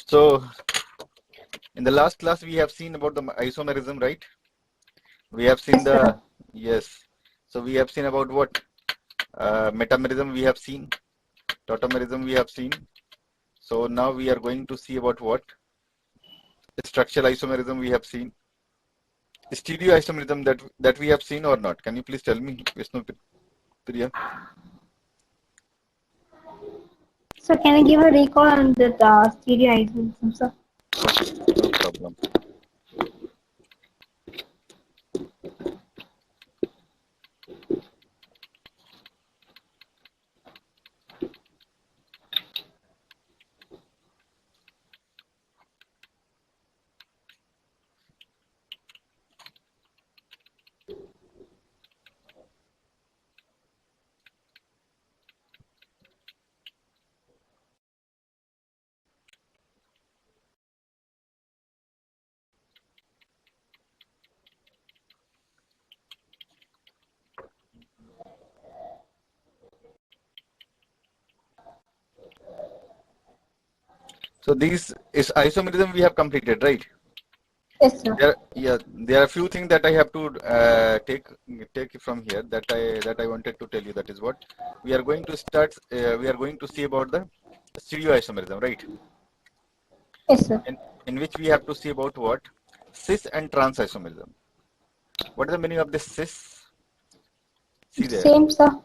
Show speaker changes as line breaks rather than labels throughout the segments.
So in the last class we have seen about the isomerism, right? We have seen the, yes. So we have seen about what? Metamerism we have seen, tautomerism we have seen. So now we are going to see about what? Structural isomerism we have seen. Stereoisomerism that we have seen or not? Can you please tell me, Vishnu Priya?
So can I give a recall on the stereoisomerism, sir?
Okay, no problem. So this is isomerism we have completed, right?
Yes, sir.
There are a few things that I have to take from here that I wanted to tell you. That is what we are going to start. We are going to see about the stereoisomerism, right?
Yes, sir.
In which we have to see about what? Cis and trans isomerism. What is the meaning of this cis? See there.
Same, sir.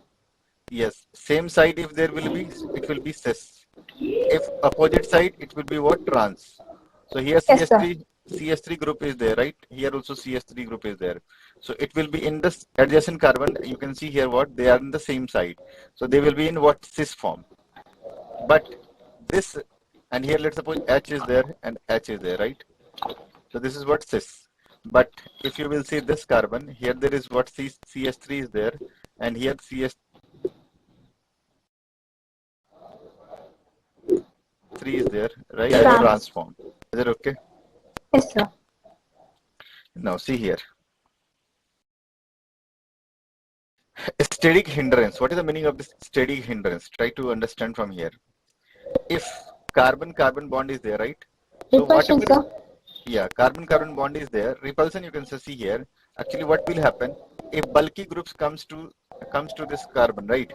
Yes, same side if there will be, it will be cis. If opposite side, it will be what? Trans. So here
Yes, sir.
CS3 group is there, right? Here also CS3 group is there. So it will be in this adjacent carbon. You can see here what? They are in the same side. So they will be in what? Cis form. But this, and here let's suppose H is there and H is there, right? So this is what cis. But if you will see this carbon, here there is what? CS3 is there, and here CS3 is there, right? Transform. Is it okay?
Yes, sir.
Now see here. Static hindrance. What is the meaning of this static hindrance? Try to understand from here. If carbon-carbon bond is there, right? So
Repulsion,
whatever,
sir.
yeah, carbon-carbon bond is there. Repulsion you can see here. Actually, what will happen if bulky groups comes to this carbon, right?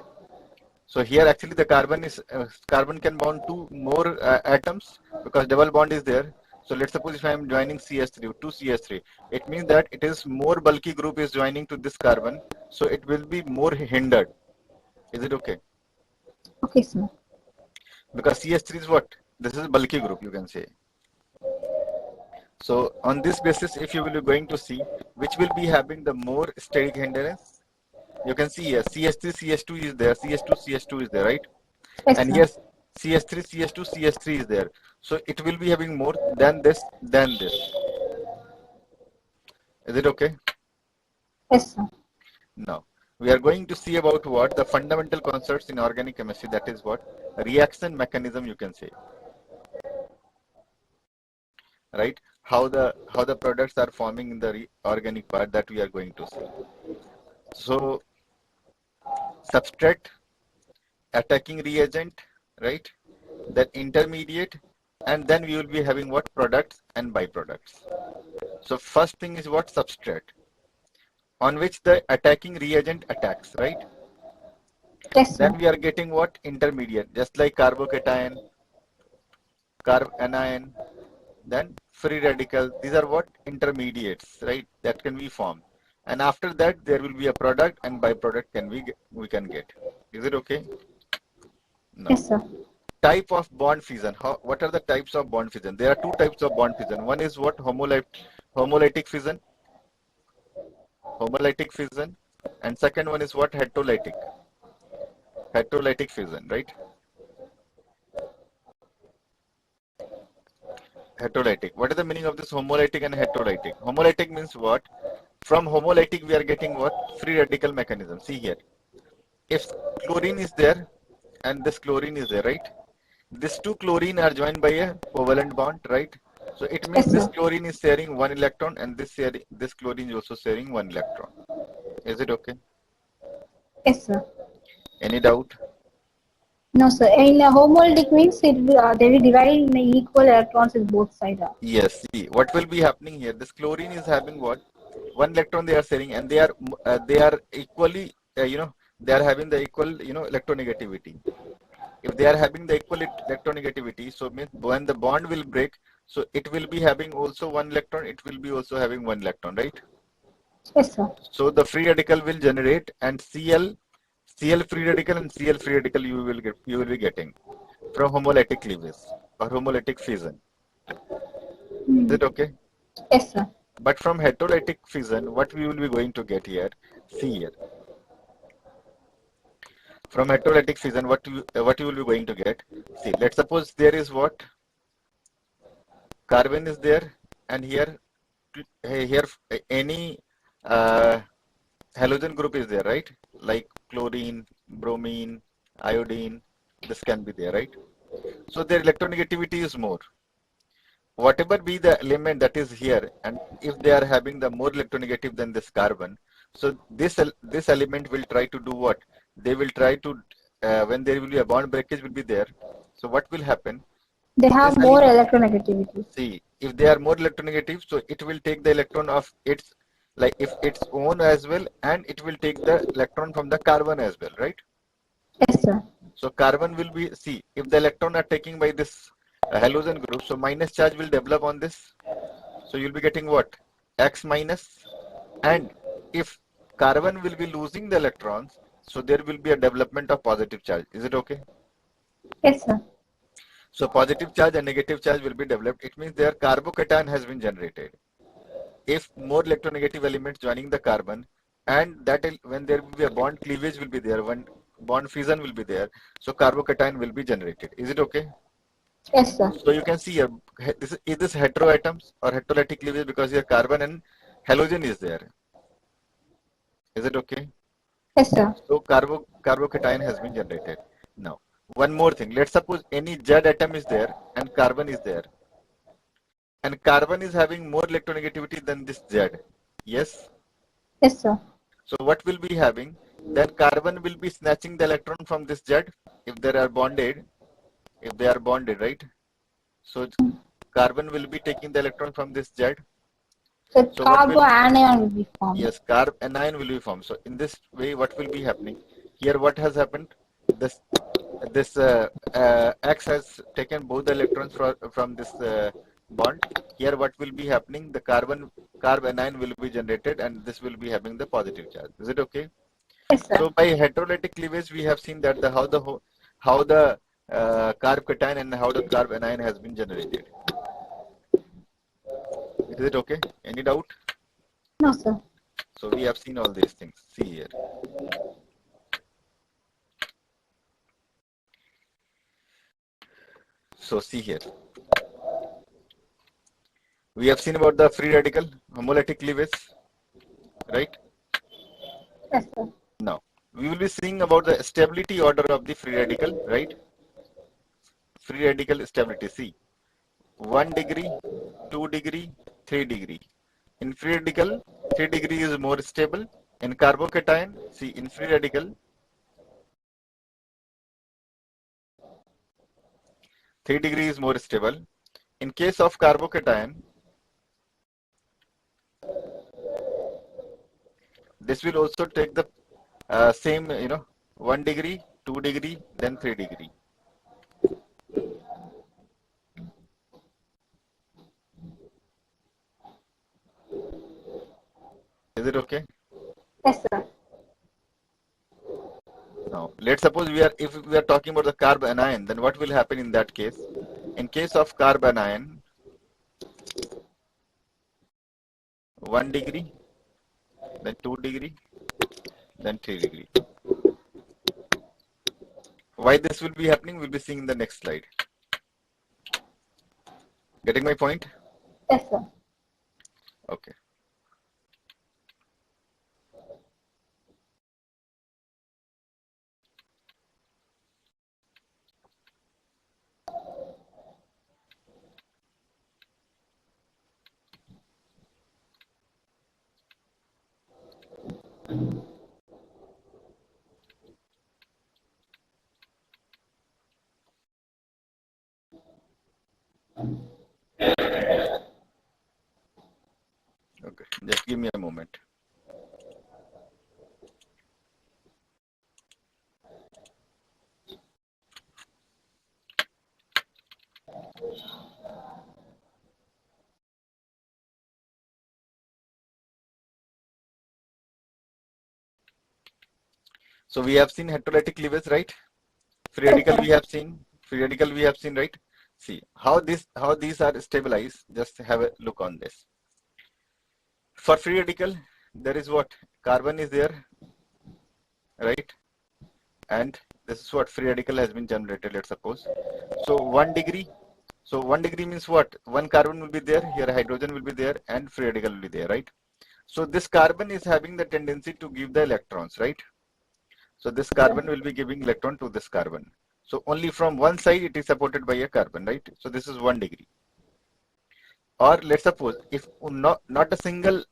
So here actually the carbon can bond to more atoms because double bond is there. So let's suppose if I am joining CS3 to CS3, it means that it is more bulky group is joining to this carbon. So it will be more hindered. Is it okay?
Okay, sir.
Because CS3 is what? This is bulky group, you can say. So on this basis, if you will be going to see which will be having the more static hindrance, you can see here CS3, CS2 is there, CS2, CS2 is there, right?
Yes,
And
sir.
yes, CS3, CS2, CS3 is there. So it will be having more than this, than this. Is it okay?
Yes, sir.
Now, we are going to see about what? The fundamental concepts in organic chemistry. That is what? Reaction mechanism, you can say. Right? How the products are forming in the organic part that we are going to see. So, substrate, attacking reagent, right? Then intermediate, and then we will be having what? Products and byproducts. So first thing is what? Substrate, on which the attacking reagent attacks, right?
Yes, sir.
Then we are getting what? Intermediate, just like carbocation, anion, then free radical. These are what? Intermediates, right? That can be formed. And after that, there will be a product and byproduct we can get. Is it okay? No.
Yes, sir.
Type of bond fission. What are the types of bond fission? There are two types of bond fission. One is what? Homolytic fission. Homolytic fission. And second one is what? Heterolytic. Heterolytic fission, right? Heterolytic. What is the meaning of this homolytic and heterolytic? Homolytic means what? From homolytic, we are getting what? Free radical mechanism. See here. If chlorine is there and this chlorine is there, right? These two chlorine are joined by a covalent bond, right? So it means
Yes,
this
sir.
chlorine is sharing one electron and this chlorine is also sharing one electron. Is it okay?
Yes, sir.
Any doubt?
No, sir. In homolytic means they will divide in equal electrons in both sides.
Yes. See, what will be happening here? This chlorine is having what? One electron they are sharing, and they are equally, they are having the equal, electronegativity. If they are having the equal electronegativity, so means when the bond will break, so it will be having also one electron. It will be also having one electron, right?
Yes, sir.
So the free radical will generate, and Cl free radical and Cl free radical you will be getting from homolytic cleavage or homolytic fission. Is
Hmm.
it okay?
Yes, sir.
But from heterolytic fission, what we will be going to get here? See here. From heterolytic fission, what you will be going to get? See, let's suppose there is what? Carbon is there, and here any uh, halogen group is there, right? Like chlorine, bromine, iodine, this can be there, right? So their electronegativity is more. Whatever be the element that is here, and if they are having the more electronegative than this carbon, so this element will try to do what? They will try to, when there will be a bond breakage will be there. So what will happen?
They
This
have more
element,
electronegativity.
see, if they are more electronegative, so it will take the electron of its, like if its own as well, and it will take the electron from the carbon as well, right?
Yes, sir.
So carbon will be, see, if the electron are taking by this halogen group, so minus charge will develop on this. So you'll be getting what? X minus. And if carbon will be losing the electrons, so there will be a development of positive charge. Is it okay?
Yes, sir.
So positive charge and negative charge will be developed. It means their carbocation has been generated. If more electronegative elements joining the carbon, and when there will be a bond cleavage will be there, when bond fission will be there, so carbocation will be generated. Is it okay?
Yes, sir.
So you can see here, is this heteroatoms or heterolytic cleavage, because here carbon and halogen is there. Is it okay?
Yes, sir.
So carbocation has been generated. Now, one more thing. Let's suppose any Z atom is there and carbon is there. And carbon is having more electronegativity than this Z. Yes?
Yes, sir.
So what will be having? Then carbon will be snatching the electron from this Z if they are bonded. If they are bonded, right? So carbon will be taking the electron from this Z.
So
So what will,
carboanion will be formed.
yes, carb anion will be formed. So in this way, what will be happening? Here, what has happened? This X has taken both the electrons from this bond. Here, what will be happening? The carb anion will be generated, and this will be having the positive charge. Is it okay?
Yes, sir.
So by heterolytic cleavage, we have seen that how the carb cation and how the carb anion has been generated. Is it okay? Any doubt?
No, sir.
So we have seen all these things. See here. So see here. We have seen about the free radical homolytic cleavage, right?
Yes, sir.
Now we will be seeing about the stability order of the free radical, right? Free radical stability. See, 1 degree, 2 degree, 3 degree. In free radical, 3 degree is more stable. In carbocation, see, in free radical, 3 degree is more stable. In case of carbocation, this will also take the same, 1 degree, 2 degree, then 3 degree. Is it okay?
Yes, sir.
Now, let's suppose if we are talking about the carb anion, then what will happen in that case? In case of carb anion, 1 degree, then 2 degree, then 3 degree. Why this will be happening, we'll be seeing in the next slide. Getting my point?
Yes, sir.
Okay. Okay, just give me a moment. So we have seen heterolytic cleavage, right? Free radical we have seen. Free radical we have seen, right? See how these are stabilized. Just have a look on this. For free radical, there is what? Carbon is there, right? And this is what free radical has been generated, let's suppose. So 1 degree. So 1 degree means what? One carbon will be there, here hydrogen will be there, and free radical will be there, right? So this carbon is having the tendency to give the electrons, right? So this carbon will be giving electron to this carbon. So only from one side it is supported by a carbon, right? So this is 1 degree. Or let's suppose if not a single,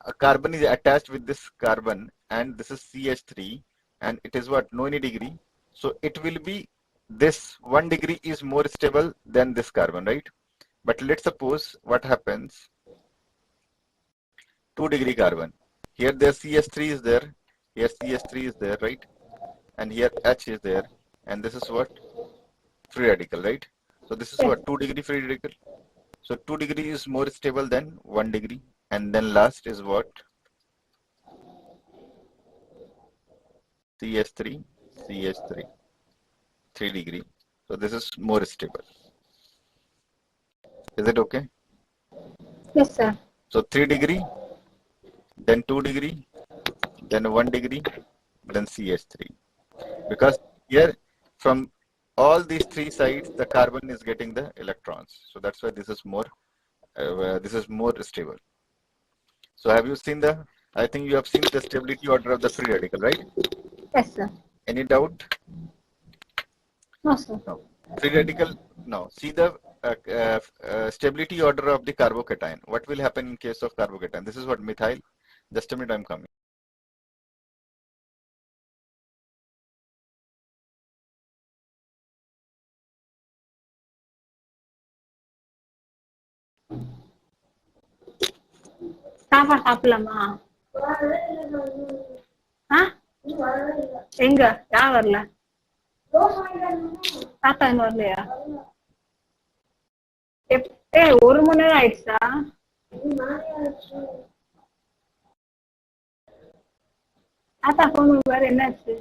a carbon is attached with this carbon, and this is CH3, and it is what? No any degree. So it will be this 1 degree is more stable than this carbon, right? But let's suppose what happens, 2 degree carbon. Here there CH3 is there, here CH3 is there, right? And here H is there, and this is what? Free radical, right? So this is what? 2 degree free radical. So 2 degree is more stable than 1 degree. And then last is what? CH3, CH3, 3 degree. So this is more stable. Is it okay?
Yes, sir.
So 3 degree, then 2 degree, then 1 degree, then CH3. Because here from all these 3 sides, the carbon is getting the electrons. So that's why this is more stable. So have you seen I think you have seen the stability order of the free radical, right?
Yes, sir.
Any doubt?
No, sir.
No. Free radical, now see the stability order of the carbocation. What will happen in case of carbocation? This is what? Methyl. Just a minute, I'm coming.
சாப்பிடலாமா? எங்க? யார் வரல? தாத்தா இன்னும் வரலையா? 1 மணி நேரம் ஆயிடுச்சா? தாத்தா போன் வேற என்னாச்சு?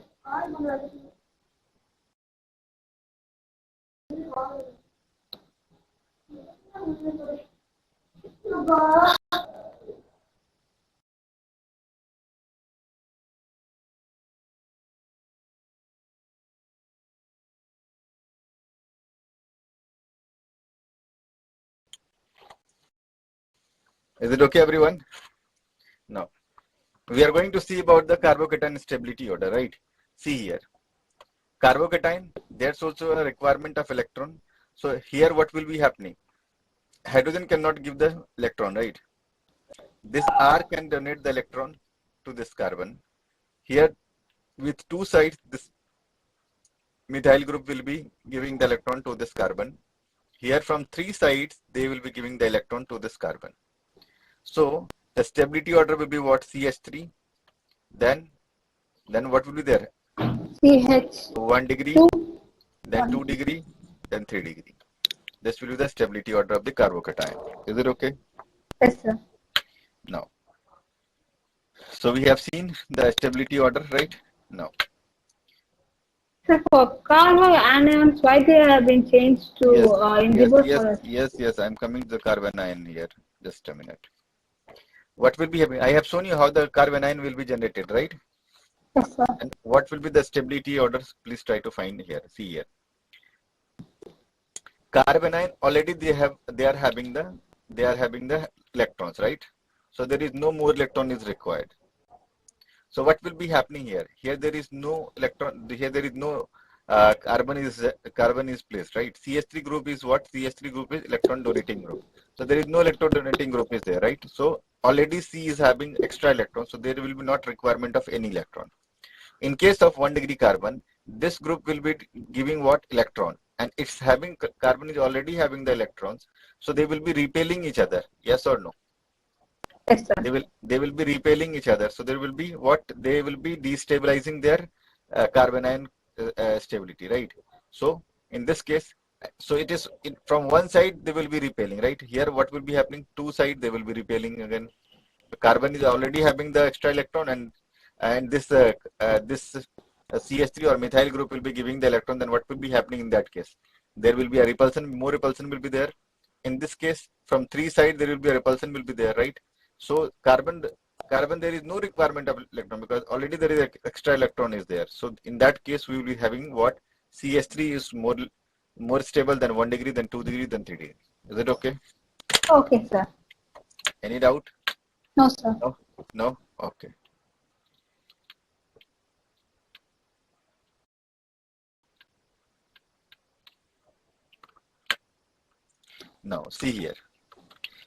Is it okay, everyone? Now, we are going to see about the carbocation stability order, right? See here. Carbocation, there's also a requirement of electron. So here what will be happening? Hydrogen cannot give the electron, right? This R can donate the electron to this carbon. Here with 2 sides, this methyl group will be giving the electron to this carbon. Here from 3 sides, they will be giving the electron to this carbon. So the stability order will be what? CH3. Then what will be there?
CH.
1 degree, then 2 degree, then 3 degree. This will be the stability order of the carbocation. Is it okay?
Yes, sir.
Now, so we have seen the stability order, right? Now.
Sir, for carbanions, why they have been changed to invisible?
Yes, I'm coming to the carbanion here. Just a minute. What will be happening? I have shown you how the carbanion will be generated, right?
Yes, sir.
And what will be the stability orders? Please try to find here. See here. Carbanion already they are having the electrons, right? So there is no more electron is required. So what will be happening here? Here there is no electron. Here there is no carbon is placed, right? CH3 group is what? CH3 group is electron donating group. So there is no electron donating group is there, right? So already C is having extra electrons. So there will be not requirement of any electron. In case of 1 degree carbon, this group will be giving what? Electron. and it's having carbon is already having the electrons, so they will be repelling each other. Yes or no?
Yes, sir.
They will be repelling each other. So there will be what? They will be destabilizing their carbon ion stability, right? So in this case, so it is from one side they will be repelling, right? Here what will be happening? Two sides they will be repelling again. The carbon is already having the extra electron, and this CH3 or methyl group will be giving the electron. Then what will be happening in that case? There will be a repulsion. More repulsion will be there. In this case, from three sides there will be a repulsion will be there, right? So carbon there is no requirement of electron because already there is an extra electron is there. So in that case we will be having what? CH3 is more stable than 1 degree, than 2 degree, than 3 degree. Is it okay?
Okay, sir.
Any doubt?
No, sir.
No? No? Okay. Now see here.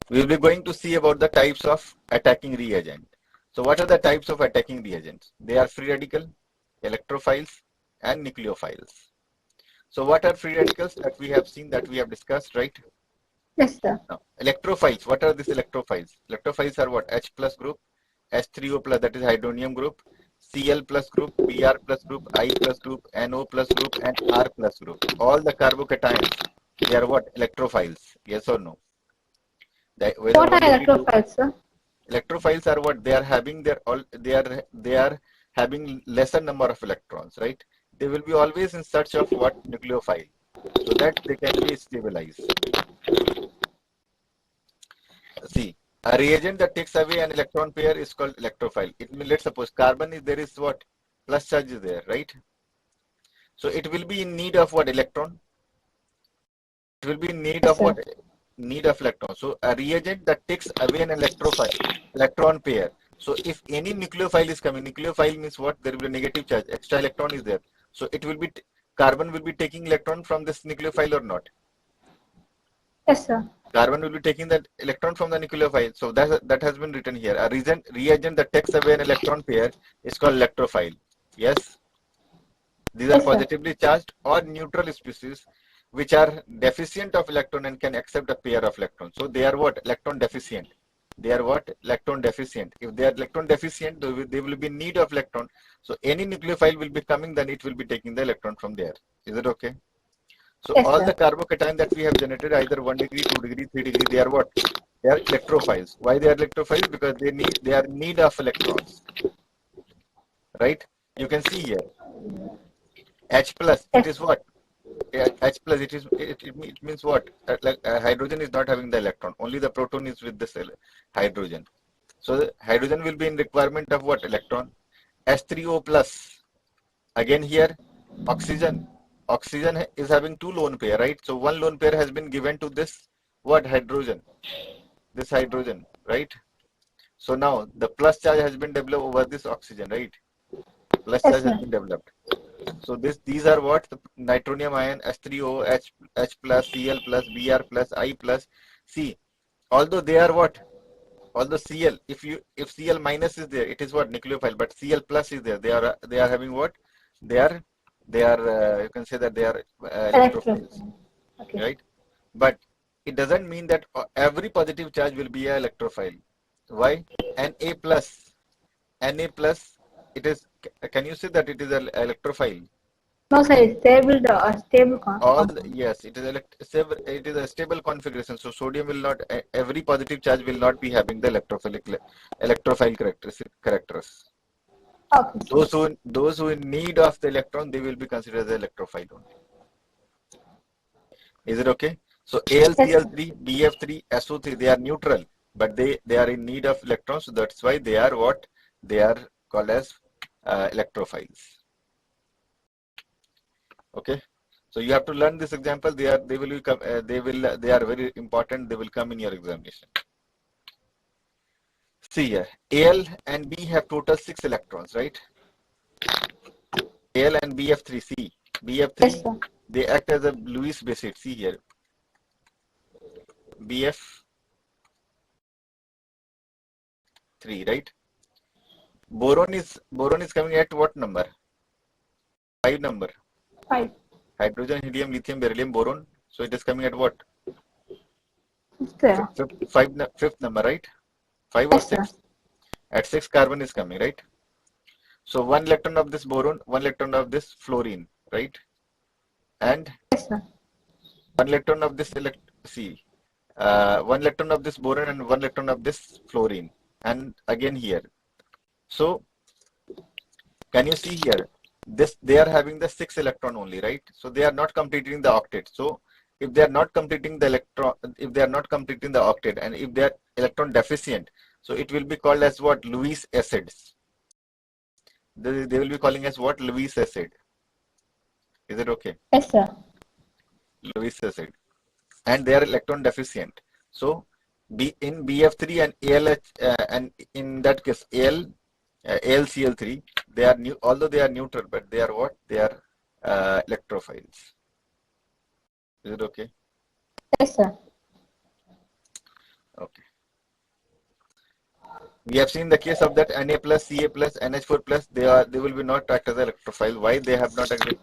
We will be going to see about the types of attacking reagent. So what are the types of attacking reagents? They are free radical, electrophiles, and nucleophiles. So what are free radicals that we have seen, that we have discussed, right?
Yes, sir.
Now, electrophiles. What are these electrophiles? Electrophiles are what? H plus group, H3O plus, that is hydronium group, Cl plus group, Br plus group, I plus group, NO plus group, and R plus group. All the carbocations, they are what? Electrophiles. Yes or no? Whether
What are
1 degree,
electrophiles, sir?
electrophiles are what? They are having their all. They are having lesser number of electrons, right? They will be always in search of what? Nucleophile, so that they can be stabilized. See, a reagent that takes away an electron pair is called electrophile. It means, let's suppose carbon is there, is what? Plus charge is there, right? So it will be in need of what? Electron. It will be in need
Yes,
of
sir.
what? Need of electron. So a reagent that takes away an electron pair. So if any nucleophile is coming, nucleophile means what? There will be a negative charge. Extra electron is there. So it will be carbon will be taking electron from this nucleophile or not?
Yes, sir.
Carbon will be taking that electron from the nucleophile. So that has been written here. A reagent that takes away an electron pair is called electrophile. Yes. These are
Yes, sir.
positively charged or neutral species which are deficient of electron and can accept a pair of electrons. So they are what? Electron deficient. They are what? Electron deficient. If they are electron deficient, they will be in need of electron. So any nucleophile will be coming, then it will be taking the electron from there. Is it okay? So
Yes,
all
sir.
the carbocation that we have generated, either 1 degree, 2 degree, 3 degree, they are what? They are electrophiles. Why they are electrophiles? Because they are in need of electrons. Right? You can see here. H plus, it
Yes.
is what? H plus, it means what? Hydrogen is not having the electron. Only the proton is with this hydrogen. So the hydrogen will be in requirement of what? Electron. H3O plus. Again here, oxygen. Oxygen is having two lone pair, right? So one lone pair has been given to this what? Hydrogen. This hydrogen, right? So now the plus charge has been developed over this oxygen, right? Plus
Yes,
charge has
sir.
been developed. So these are what? The nitronium ion, H3O, H plus, Cl plus, Br plus, I plus. See, although they are what? Although Cl, if Cl minus is there, it is what? Nucleophile. But Cl plus is there. They are having what? They are you can say that they are electrophiles,
Electrophiles. Okay.
right? But it doesn't mean that every positive charge will be a electrophile. Why? Na plus, Na plus. It is. Can you say that it is an electrophile?
No, sir. It's stable compound.
Yes, it is a stable configuration. So sodium will not, every positive charge will not be having the electrophile characters.
Okay, sir.
Those who in need of the electron, they will be considered as electrophile only. Is it okay? So
Yes, sir.
AlCl3, BF3, SO3, they are neutral, but they are in need of electrons. So that's why they are what? They are called as electrophiles. Okay. So you have to learn this example. They are very important. They will come in your examination. See here, Al and B have total 6 electrons, right? Al and BF3. See,
Yes,
BF3,
sir.
they act as a Lewis basic. See here, BF3, right? Boron is coming at what number? 5 number.
5.
Hydrogen, helium, lithium, beryllium, boron. So it is coming at what?
Sir.
Fifth number, right? 5 or
Yes,
6?
sir.
At 6 carbon is coming, right? So 1 electron of this boron, 1 electron of this fluorine, right? And
Yes, sir.
1 electron of this 1 electron of this boron and 1 electron of this fluorine. And again here. So can you see here? They are having the 6 electron only, right? So they are not completing the octet. So if they are not completing the octet, and if they are electron deficient, so it will be called as what? Lewis acids. They will be calling as what? Lewis acid. Is it okay?
Yes, sir.
Lewis acid. And they are electron deficient. So in BF3 and ALH, and in that case AlCl3, they are new, although they are neutral, but they are what? They are electrophiles. Is it okay?
Yes, sir.
Okay. We have seen the case of that Na plus, Ca plus, NH4 plus. They will be not act as an electrophile. Why they have not acted?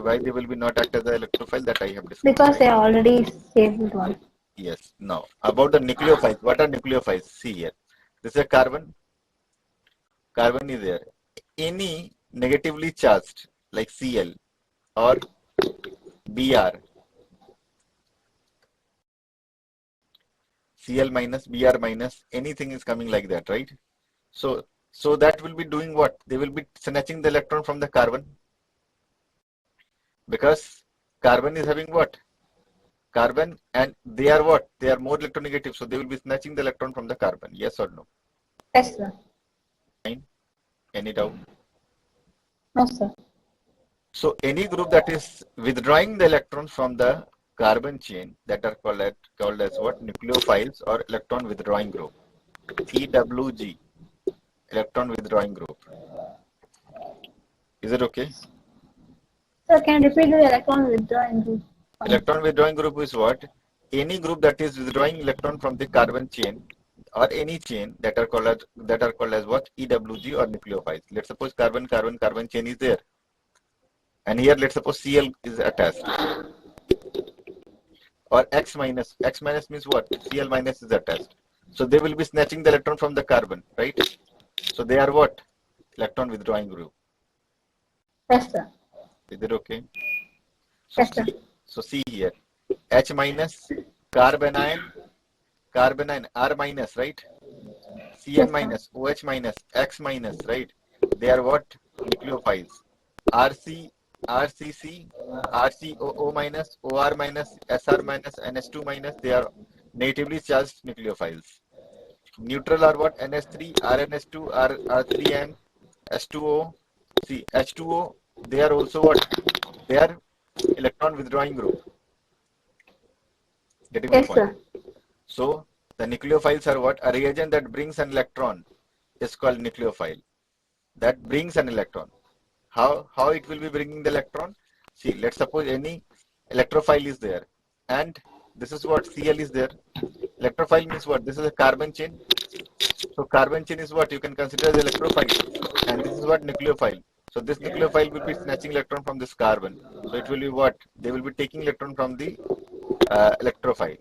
Why they will be not act as an electrophile? That I have discussed.
Because they are already stable one.
Yes. Now about the nucleophiles. What are nucleophiles? See here. This is a carbon. Carbon is there. Any negatively charged like Cl or Br, Cl minus, Br minus, anything is coming like that, right? So that will be doing what? They will be snatching the electron from the carbon, because carbon is having what? Carbon, and they are what? They are more electronegative, so they will be snatching the electron from the carbon. Yes or no?
Yes, sir.
Fine. Any doubt?
No, sir.
So any group that is withdrawing the electrons from the carbon chain, that are called as what? Nucleophiles or electron withdrawing group. EWG, electron withdrawing group. Is it okay?
Sir, can you repeat the electron withdrawing group?
Electron withdrawing group is what? Any group that is withdrawing electron from the carbon chain or any chain that are called as what? EWG or nucleophiles. Let's suppose carbon chain is there, and here let's suppose Cl is attached, or X minus. X minus means what? Cl minus is attached. So they will be snatching the electron from the carbon, right? So they are what? Electron withdrawing group.
Yes, sir.
Is it okay? So
Yes, sir.
So see here, H minus, carbanion, R minus, right? Cn
Yes,
minus, OH minus, X minus, right? They are what? Nucleophiles. RCC, RCOO minus, OR minus, SR minus, NH2 minus, they are natively charged nucleophiles. Neutral are what? NH3, RNH2, R3 and S2O. See, H2O, they are also what? They are electron withdrawing group. Getting my
Yes,
point?
sir.
So the nucleophiles are what? A reagent that brings an electron is called nucleophile. That brings an electron. How it will be bringing the electron? See, let's suppose any electrophile is there, and this is what? Cl is there. Electrophile means what? This is a carbon chain. So carbon chain is what? You can consider as electrophile, and this is what? Nucleophile. So this nucleophile will be snatching electron from this carbon. So it will be what? They will be taking electron from the electrophile.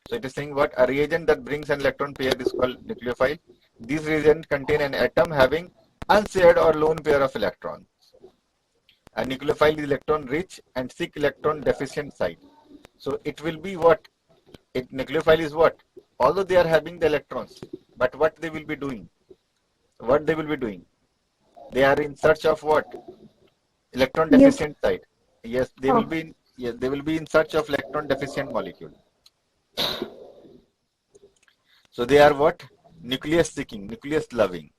So it is saying what? A reagent that brings an electron pair is called nucleophile. These reagents contain an atom having unshared or lone pair of electrons. A nucleophile is electron rich and sick electron deficient site. So it will be what? Nucleophile is what? Although they are having the electrons, but what they will be doing? What they will be doing? They are in search of what? Electron deficient site. Yes, they will be. Yes, they will be in search of electron deficient molecule. So they are what? Nucleus seeking, nucleus loving.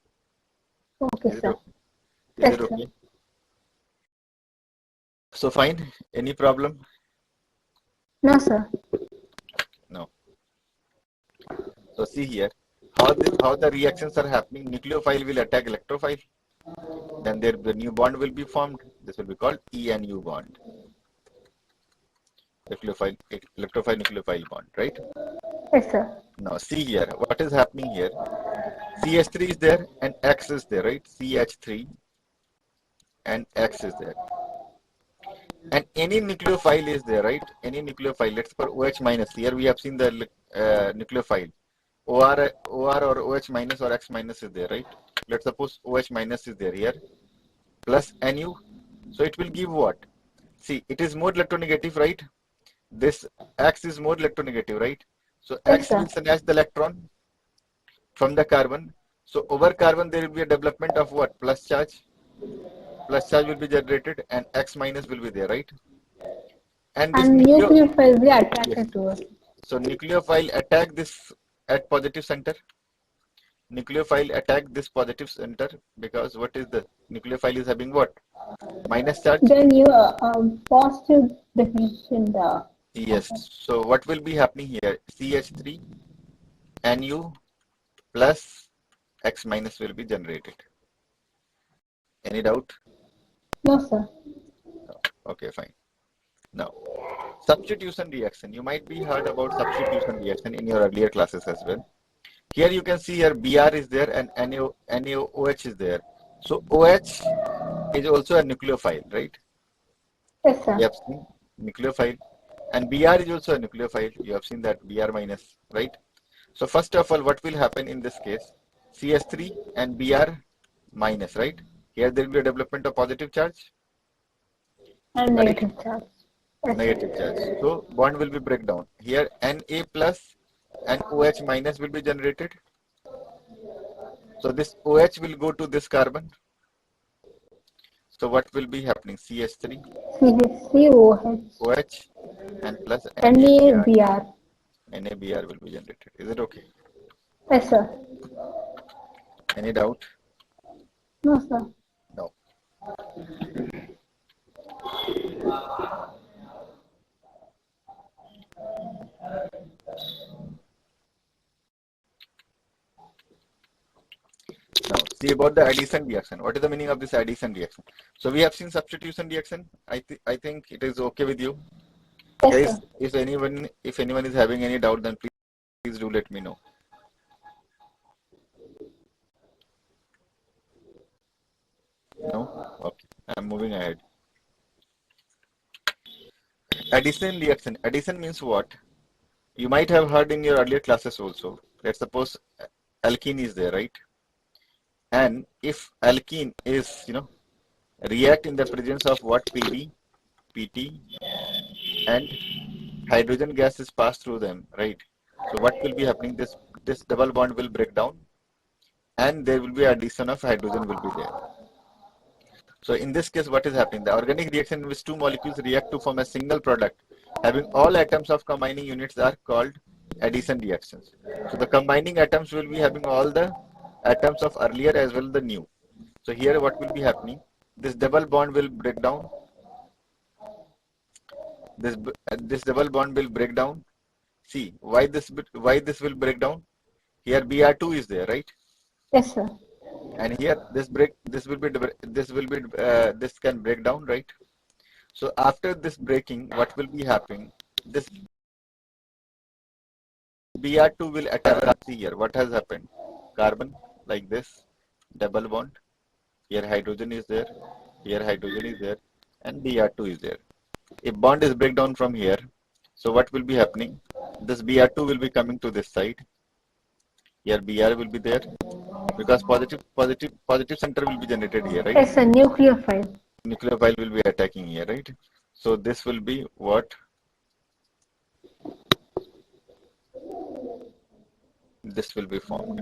Okay,
Is
sir.
it okay? So fine. Any problem?
No, sir.
No. So see here, how the reactions are happening. Nucleophile will attack electrophile. Then the new bond will be formed. This will be called E and U bond. Electrophile nucleophile bond, right?
Yes, sir.
Now see here, what is happening here? CH3 is there and X is there, right? CH3 and X is there. and any nucleophile is there, right? Any nucleophile. Let's for OH minus. Here we have seen the nucleophile. OR or OH minus or X minus is there, right? Let's suppose OH minus is there here, plus NU. So it will give what? See, it is more electronegative, right? This X is more electronegative, right? So
Yes,
X
sir.
will snatch the electron from the carbon. So over carbon there will be a development of what? Plus charge. Plus charge will be generated and X minus will be there, right? And this
And nucleophile will
yes.
attracted to us.
So nucleophile attack this at positive center. Nucleophile attack this positive center because what is the nucleophile is having what? Minus charge.
Then you positive definition the.
Yes. So what will be happening here? CH3 NU plus X minus will be generated. Any doubt?
No, sir.
Okay, fine. Now, substitution reaction. You might be heard about substitution reaction in your earlier classes as well. Here you can see here Br is there and NaOH is there. So OH is also a nucleophile, right?
Yes, sir.
You have seen nucleophile. And Br is also a nucleophile. You have seen that Br minus, right? So first of all, what will happen in this case? CS3 and Br minus, right? Here there will be a development of positive charge,
And
right?
negative charge. Yes,
Negative charge. So bond will be breakdown. Here Na plus and OH minus will be generated. So this OH will go to this carbon. So what will be happening? CH3,
CHCOH.
OH and plus NaBr.
NABR.
NaBr will be generated. Is it okay?
Yes, sir.
Any doubt?
No, sir.
No. Now, see about the addition reaction. What is the meaning of this addition reaction? So we have seen substitution reaction. I think it is okay with you.
Yes,
Guys,
sir.
if anyone is having any doubt, then please do let me know. No? Okay. I'm moving ahead. Addition reaction. Addition means what? You might have heard in your earlier classes also. Let's suppose alkene is there, right? And if alkene is, react in the presence of what? PD, PT, and hydrogen gas is passed through them, right? So what will be happening? This double bond will break down, and there will be addition of hydrogen will be there. So in this case, what is happening? The organic reaction in which two molecules react to form a single product, having all atoms of combining units are called addition reactions. So the combining atoms will be having all the atoms of earlier as well the new. So here what will be happening? This double bond will break down. This double bond will break down. See why this will break down? Here Br2 is there, right?
Yes, sir.
And here this can break down, right? So after this breaking, what will be happening? This Br2 will attack. See here, what has happened? Carbon like this, double bond. Here hydrogen is there. Here hydrogen is there, and Br2 is there. If bond is break down from here, so what will be happening? This Br2 will be coming to this side. Here Br will be there because positive center will be generated here, right?
Yes, sir. Nucleophile.
Nucleophile will be attacking here, right? So this will be what? This will be formed.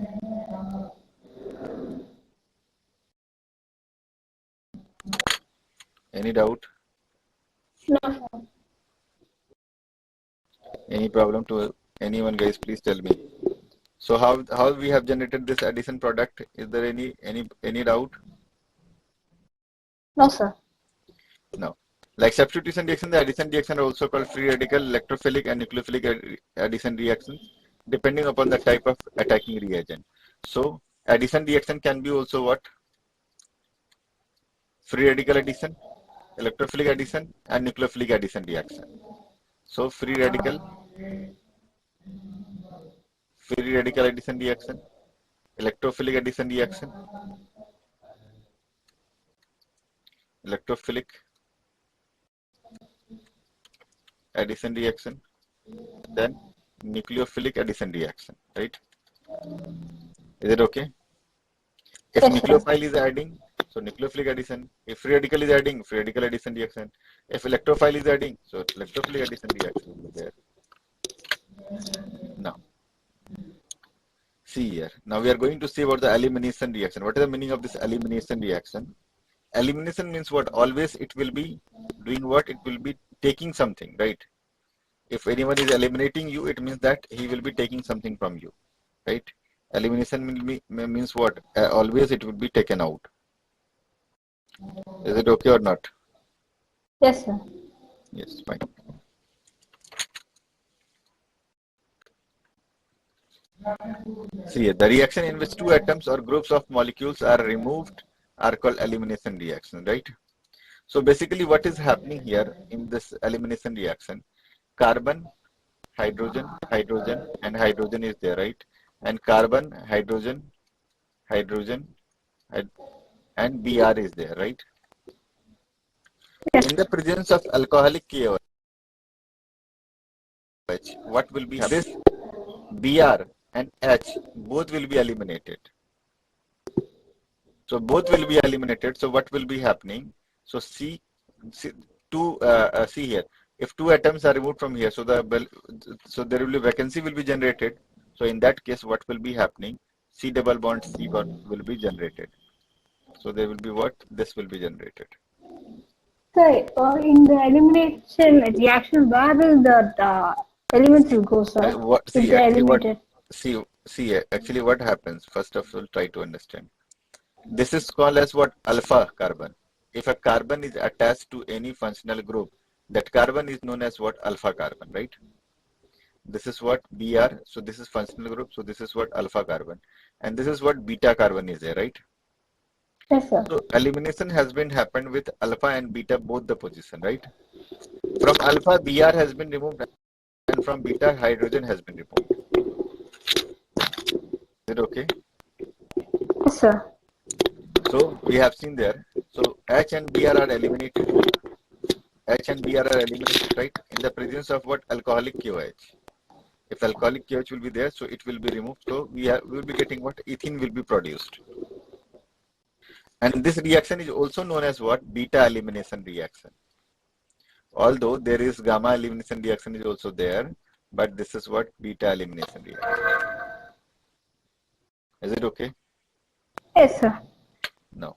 Any doubt?
No, sir.
Any problem to anyone, guys? Please tell me. So how we have generated this addition product? Is there any doubt?
No, sir.
No. Like substitution reaction, the addition reaction are also called free radical, electrophilic, and nucleophilic addition reactions, depending upon the type of attacking reagent. So addition reaction can be also what? Free radical addition, electrophilic addition, and nucleophilic addition reaction. So free radical addition reaction, electrophilic addition reaction, electrophilic addition reaction, then nucleophilic addition reaction, right? Is it okay? If
Yes,
nucleophile is adding, so nucleophilic addition. If free radical is adding, free radical addition reaction. If electrophile is adding, so electrophilic addition reaction will be there. Now, see here. Now we are going to see about the elimination reaction. What is the meaning of this elimination reaction? Elimination means what? Always it will be doing what? It will be taking something, right? If anyone is eliminating you, it means that he will be taking something from you, right? Elimination means what? Always it will be taken out. Is it okay or not?
yes, sir.
Yes, fine. See, the reaction in which two atoms or groups of molecules are removed are called elimination reaction, right? So basically what is happening here in this elimination reaction, carbon, hydrogen, hydrogen, and hydrogen is there, right? And carbon, hydrogen, hydrogen, and Br is there, right?
Yes.
In the presence of alcoholic KOH, what will be this? Br and H both will be eliminated. So both will be eliminated. So what will be happening? So see here. If two atoms are removed from here, so there will be vacancy will be generated. So in that case, what will be happening? C double bond C bond will be generated. So there will be what? This will be generated.
So in the elimination reaction, where will the elements will go, sir?
Actually what happens? First of all, try to understand. This is called as what? Alpha carbon. If a carbon is attached to any functional group, that carbon is known as what? Alpha carbon, right? This is what? Br. So this is functional group. So this is what? Alpha carbon. And this is what? Beta carbon is there, right?
Yes, sir.
So elimination has been happened with alpha and beta both the position, right? From alpha, Br has been removed, and from beta, hydrogen has been removed. Is it okay?
Yes, sir.
So we have seen there. So H and Br are eliminated. H and Br are eliminated, right? In the presence of what? Alcoholic KOH. If alcoholic KOH will be there, so it will be removed. So we will be getting what? Ethene will be produced. And this reaction is also known as what? Beta elimination reaction. Although there is gamma elimination reaction is also there, but this is what? Beta elimination reaction. Is it okay?
Yes, sir.
No.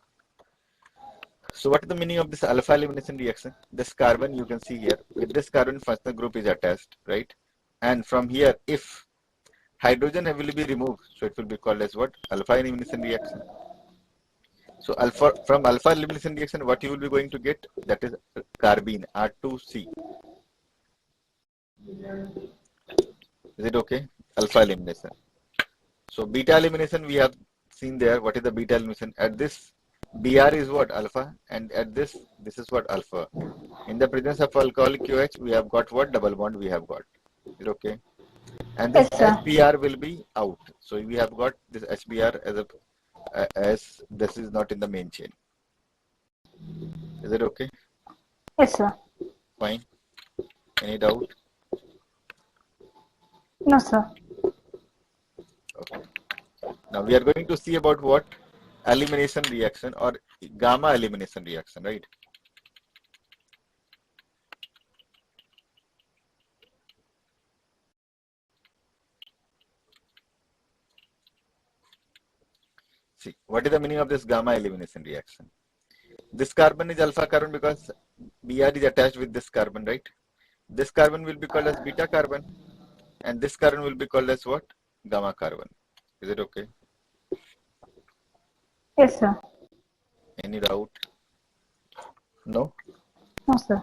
So what is the meaning of this alpha elimination reaction? This carbon you can see here, with this carbon functional group is attached, right? And from here, if hydrogen will be removed, so it will be called as what? Alpha elimination reaction. So from alpha elimination reaction, what you will be going to get? That is carbene, R2C. Is it okay? Alpha elimination. So beta elimination we have seen there. What is the beta elimination? At this, Br is what? Alpha. And at this is what? Alpha. In the presence of alcoholic QH, we have got what? Double bond we have got. Is it okay? And this HBr will be out. So we have got this HBr as this is not in the main chain. Is it okay?
Yes, sir.
Fine. Any doubt?
No, sir.
Okay. Now we are going to see about what? Elimination reaction or gamma elimination reaction, right? See, what is the meaning of this gamma elimination reaction? This carbon is alpha carbon because Br is attached with this carbon, right? This carbon will be called as beta carbon, and this carbon will be called as what? Gamma carbon. Is it okay?
Yes, sir.
Any doubt? No?
No, sir.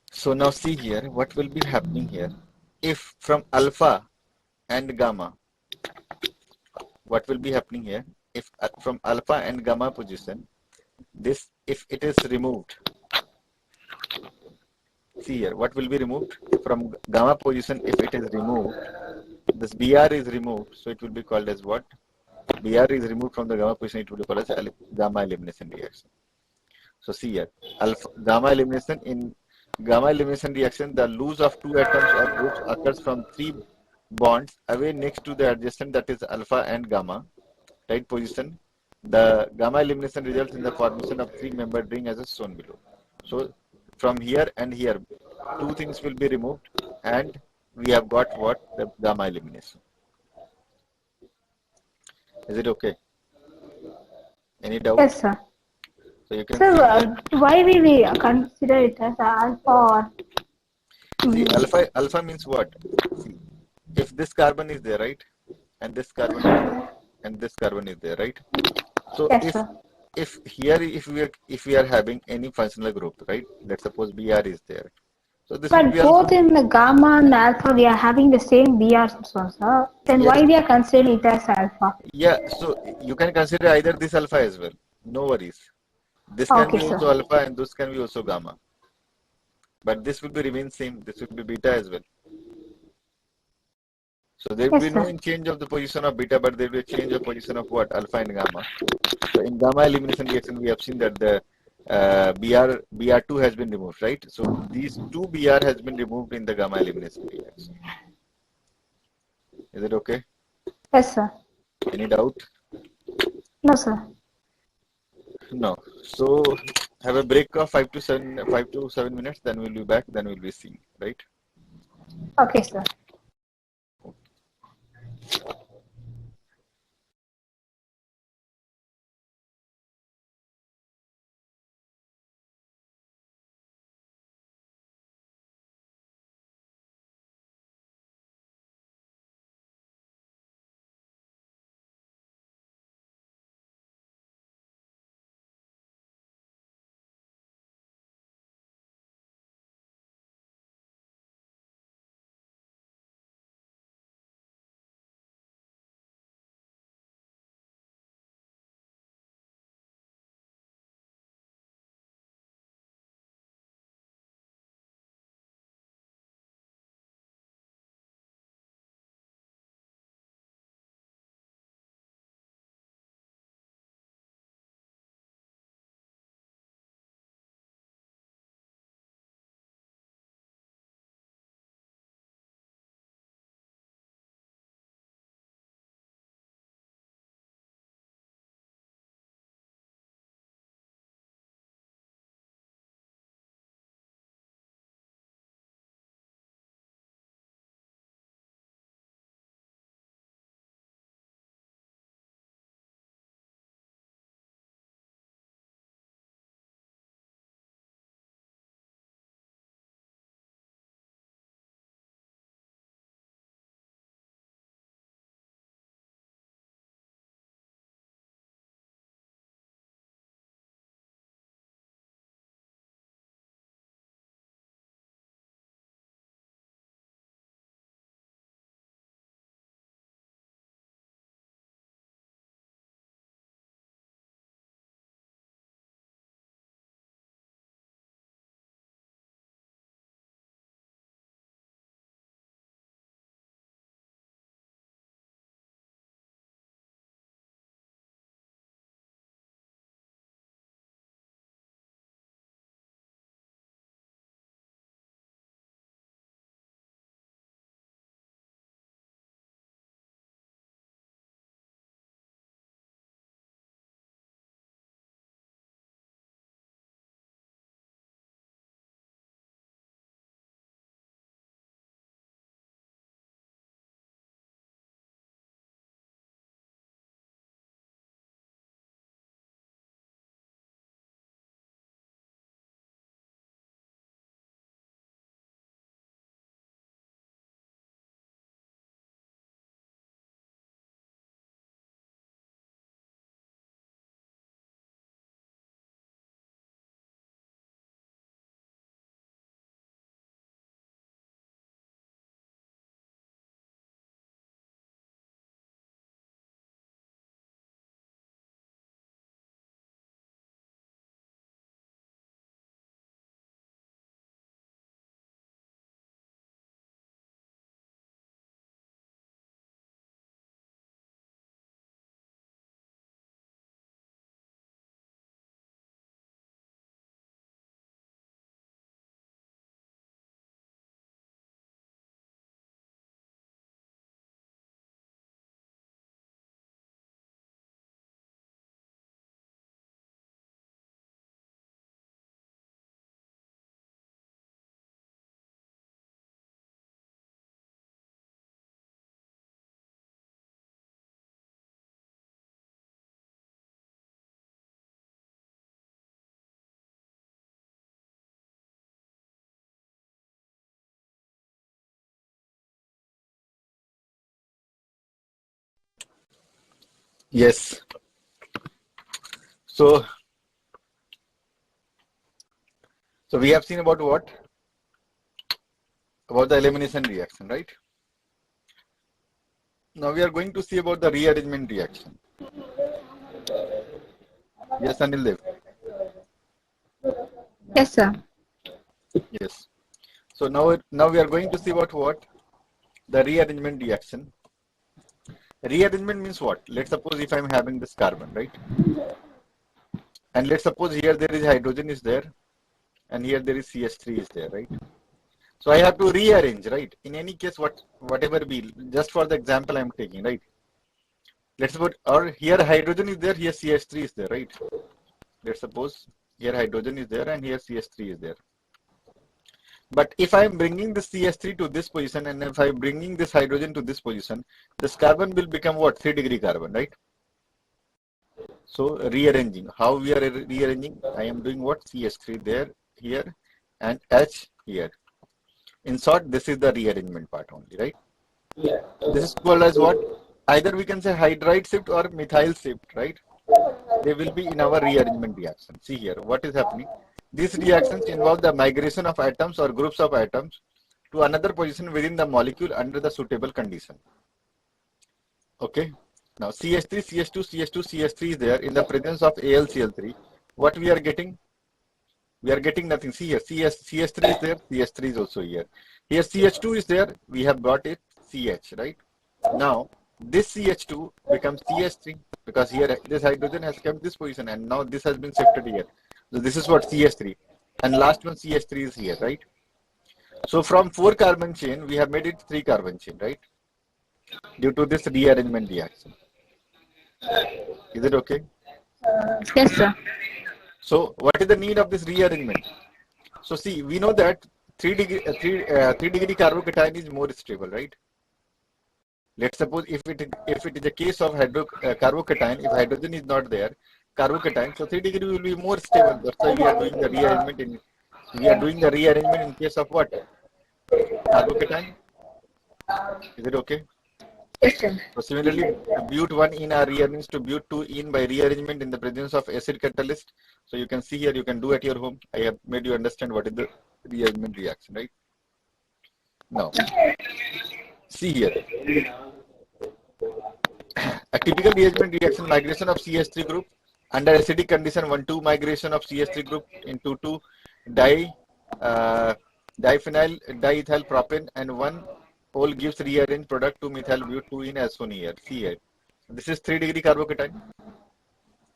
So now see here, what will be happening here? If from alpha and gamma, what will be happening here? If from alpha and gamma position, this, if it is removed, see here, what will be removed? From gamma position, if it is removed, this Br is removed, so it will be called as what? Br is removed from the gamma position, it will be called as gamma elimination reaction. So see here, gamma elimination in gamma elimination reaction, the loss of two atoms or groups occurs from three bonds away next to the adjacent, that is alpha and gamma, right position. The gamma elimination results in the formation of three-membered ring as shown below. So from here and here, two things will be removed, and we have got what? The gamma elimination. Is it okay? Any doubt?
Yes, sir.
So you can
So,
see
why will we consider it as alpha or?
see alpha means what? See, if this carbon is there, right, and this carbon is there, and this carbon is there, right? So
Yes, sir.
if here if we are having any functional group, right? Let's suppose Br is there. So this will
But
be alpha.
both in the gamma and alpha, we are having the same BRs also, sir. Then
Yes.
why we are considering it as alpha?
Yeah. So you can consider either this alpha as well. No worries. This can
Okay,
be also
sir.
alpha and this can be also gamma. But this will be remain same. This will be beta as well. So there will
Yes,
be no
sir.
change of the position of beta, but there will be a change of position of what? Alpha and gamma. So in gamma elimination reaction, we have seen that the BR2 has been removed, right? So these two BR has been removed in the gamma elimination reaction. Is it okay?
Yes, sir.
Any doubt?
No, sir.
No. So have a break of 5 to 7 minutes. Then we'll be back. Then we'll be seeing, right?
Okay, sir.
Yes. So we have seen about what? About the elimination reaction, right? Now we are going to see about the rearrangement reaction. Yes, Anil.
Yes, sir.
Yes. So now we are going to see about what? The rearrangement reaction. Rearrangement means what? Let's suppose if I'm having this carbon, right? And let's suppose here there is hydrogen is there, and here there is CH3 is there, right? So I have to rearrange, right? In any case, whatever be, just for the example I'm taking, right? Let's suppose, or here hydrogen is there, here CH3 is there, right? Let's suppose here hydrogen is there and here CH3 is there. But if I'm bringing this CH3 to this position and if I'm bringing this hydrogen to this position, this carbon will become what? 3-degree carbon, right? So rearranging, how we are rearranging? I am doing what? CH3 there, here, and H here. In short, this is the rearrangement part only, right? This is called as what? Either we can say hydride shift or methyl shift, right? They will be in our rearrangement reaction. See here, what is happening? These reactions involve the migration of atoms or groups of atoms to another position within the molecule under the suitable condition. Okay. Now CH3, CH2, CH2, CH3 is there in the presence of AlCl3. What we are getting? We are getting nothing. See here, CH3 is there, CH3 is also here. Here CH2 is there, we have got it CH, right? Now this CH2 becomes CH3 because here this hydrogen has come this position and now this has been shifted here. So this is what CH3, and last one CH3 is here, right? So from 4 carbon chain, we have made it 3 carbon chain, right? Due to this rearrangement reaction. Is it okay?
Yes, sir.
So what is the need of this rearrangement? So see, we know that 3-degree carbocation is more stable, right? Let's suppose if it is a case of carbocation, if hydrogen is not there, carbocation, so 3-degree will be more stable. That's why we are doing the rearrangement in case of what? Carbocation. Is it okay?
Yes, sir.
So similarly, but 1 in are rearranged to but 2 in by rearrangement in the presence of acid catalyst. So you can see here, you can do at your home. I have made you understand what is the rearrangement reaction, right? Now, see here. A typical rearrangement reaction, migration of CH3 group under acidic condition, 1,2 migration of CH3 group into 2 diphenyl diethyl propane, and 1 whole gives rearranged product 2 methyl but 2 in as shown here. See here. This is 3-degree carbocation,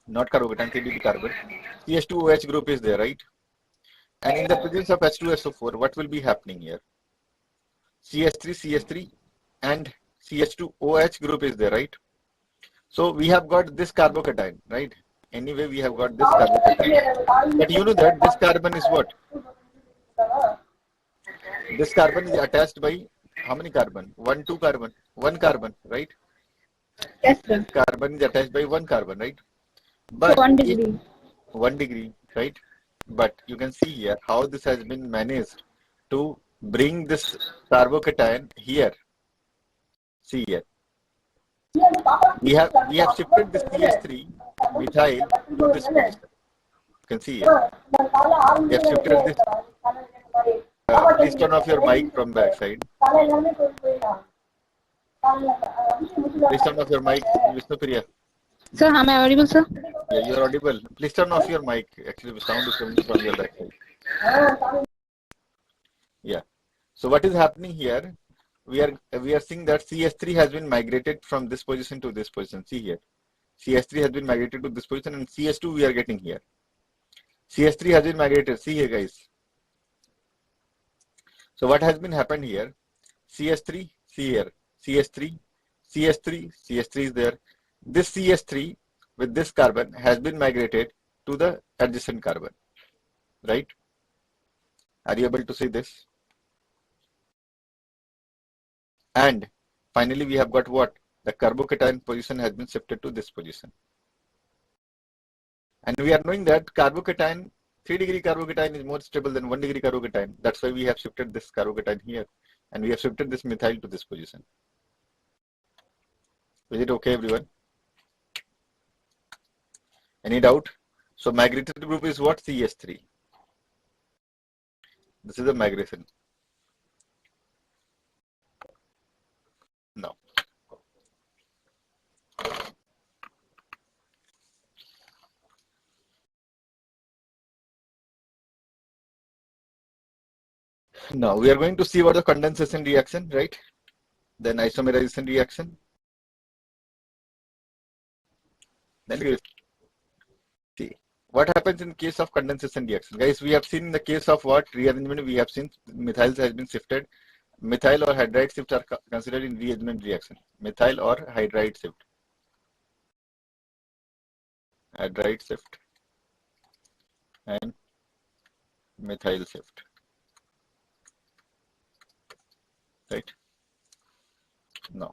not carbocation, 3-degree carbon. CH2OH group is there, right? And in the presence of H2SO4, what will be happening here? CH3 and CH2OH group is there, right? So we have got this carbocation, right? Anyway, we have got this carbocation. But you know that this carbon is what? This carbon is attached by how many carbon? 1 carbon, right?
Yes, sir.
Carbon is attached by 1 carbon, right?
So
But
1 degree.
1 degree, right? But you can see here how this has been managed to bring this carbocation here. See here. We have shifted this CH3 methyl to this position. You can see here. We have shifted this. Please turn off your mic from back side. Please turn off your mic, Vishnupriya.
Sir, am I audible, sir?
Yeah, you are audible. Please turn off your mic. Actually, the sound is coming from your back side. Yeah. So what is happening here? We are seeing that CH3 has been migrated from this position to this position. See here. CH3 has been migrated to this position, and CH2 we are getting here. CH3 has been migrated. See here, guys. So what has been happened here? CH3, see here. CH3, CH3, CH3 is there. This CH3 with this carbon has been migrated to the adjacent carbon, right? Are you able to see this? And finally, we have got what? The carbocation position has been shifted to this position. And we are knowing that carbocation, 3-degree carbocation is more stable than 1-degree carbocation. That's why we have shifted this carbocation here. And we have shifted this methyl to this position. Is it okay, everyone? Any doubt? So migrated group is what? CH3. This is the migration. Now, we are going to see what the condensation reaction, right? Then isomerization reaction. Then we will see what happens in case of condensation reaction. Guys, we have seen in the case of what? Rearrangement, we have seen methyls has been shifted. Methyl or hydride shift are considered in rearrangement reaction. Methyl or hydride shift. Hydride shift and methyl shift. Right? Now,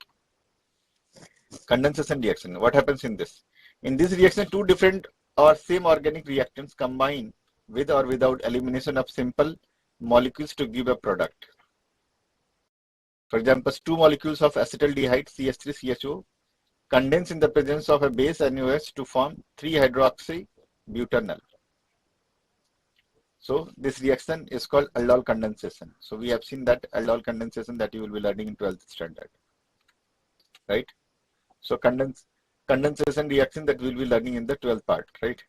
condensation reaction. What happens in this? In this reaction, two different or same organic reactants combine with or without elimination of simple molecules to give a product. For example, two molecules of acetaldehyde CH3CHO condense in the presence of a base NaOH to form 3-hydroxybutanol. So this reaction is called aldol condensation. So we have seen that aldol condensation that you will be learning in 12th standard, right? So condensation reaction that we will be learning in the 12th part, right?